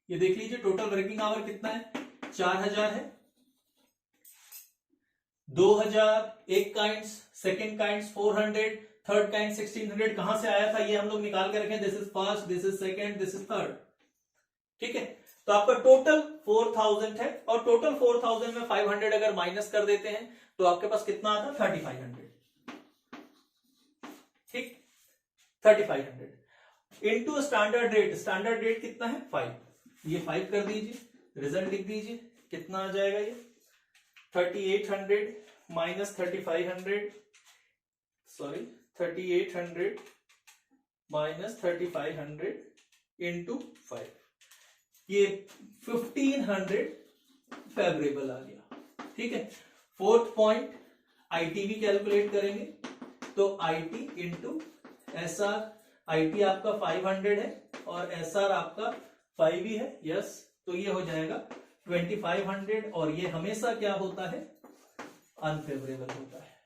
[SPEAKER 1] ये देख लीजिए, टोटल वर्किंग आवर कितना है 4,000 है, 2,000 एक kinds, second kinds 400, third kind 1,600, कहां से आया था ये हम लोग निकाल के रखें, this is first, this is second, this is third. ठीक है, तो आपका टोटल 4,000 है, और टोटल 4,000 में 500 अगर माइनस कर देते हैं तो आपके पास कितना आता है 3,500। ठीक, 3,500 into standard rate, standard rate कितना है 5, ये 5 कर दीजिए, रिजल्ट लिख दीजिए, कितना आ जाएगा ये 3800 माइनस 3500, सॉरी 3800 माइनस 3500 इंटू 5, ये 1500 फेवरेबल आ गया। ठीक है, फोर्थ पॉइंट आईटीवी कैलकुलेट करेंगे, तो आईटी इंटू एसआर, आईटी आपका 500 है और एसआर आपका 5 ही है, यस, तो ये हो जाएगा 2500 और ये हमेशा क्या होता है, अनफेवरेबल होता है।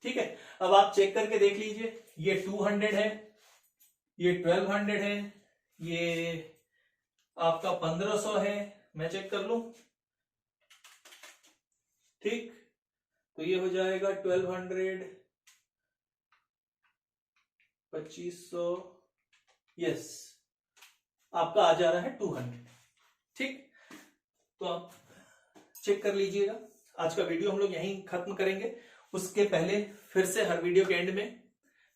[SPEAKER 1] ठीक है, अब आप चेक करके देख लीजिए, ये 200 है, ये 1200 है, ये आपका 1500 है, मैं चेक कर लूं। ठीक, तो ये हो जाएगा 1200, 2500, यस, आपका आ जा रहा है 200। ठीक, तो आप चेक कर लीजिएगा। आज का वीडियो हम लोग यहीं खत्म करेंगे। उसके पहले फिर से हर वीडियो के एंड में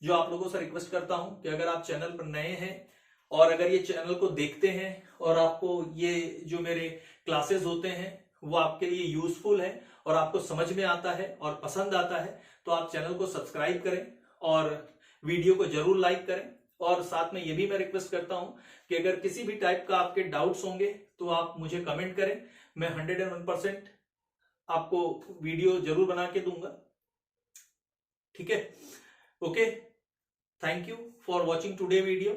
[SPEAKER 1] जो आप लोगों से रिक्वेस्ट करता हूं कि अगर आप चैनल पर नए हैं और अगर ये चैनल को देखते हैं और आपको ये जो मेरे क्लासेस होते हैं वो आपके लिए यूजफुल है और आपको समझ में आता है और पसंद आता है, तो आप चैनल को सब्सक्राइब करें और वीडियो को जरूर लाइक करें। और साथ में ये भी मैं रिक्वेस्ट करता हूं कि अगर किसी भी टाइप का आपके डाउट्स होंगे तो आप मुझे कमेंट करें, मैं 101% आपको वीडियो जरूर बना के दूंगा। ठीक है, okay, thank you for watching today video.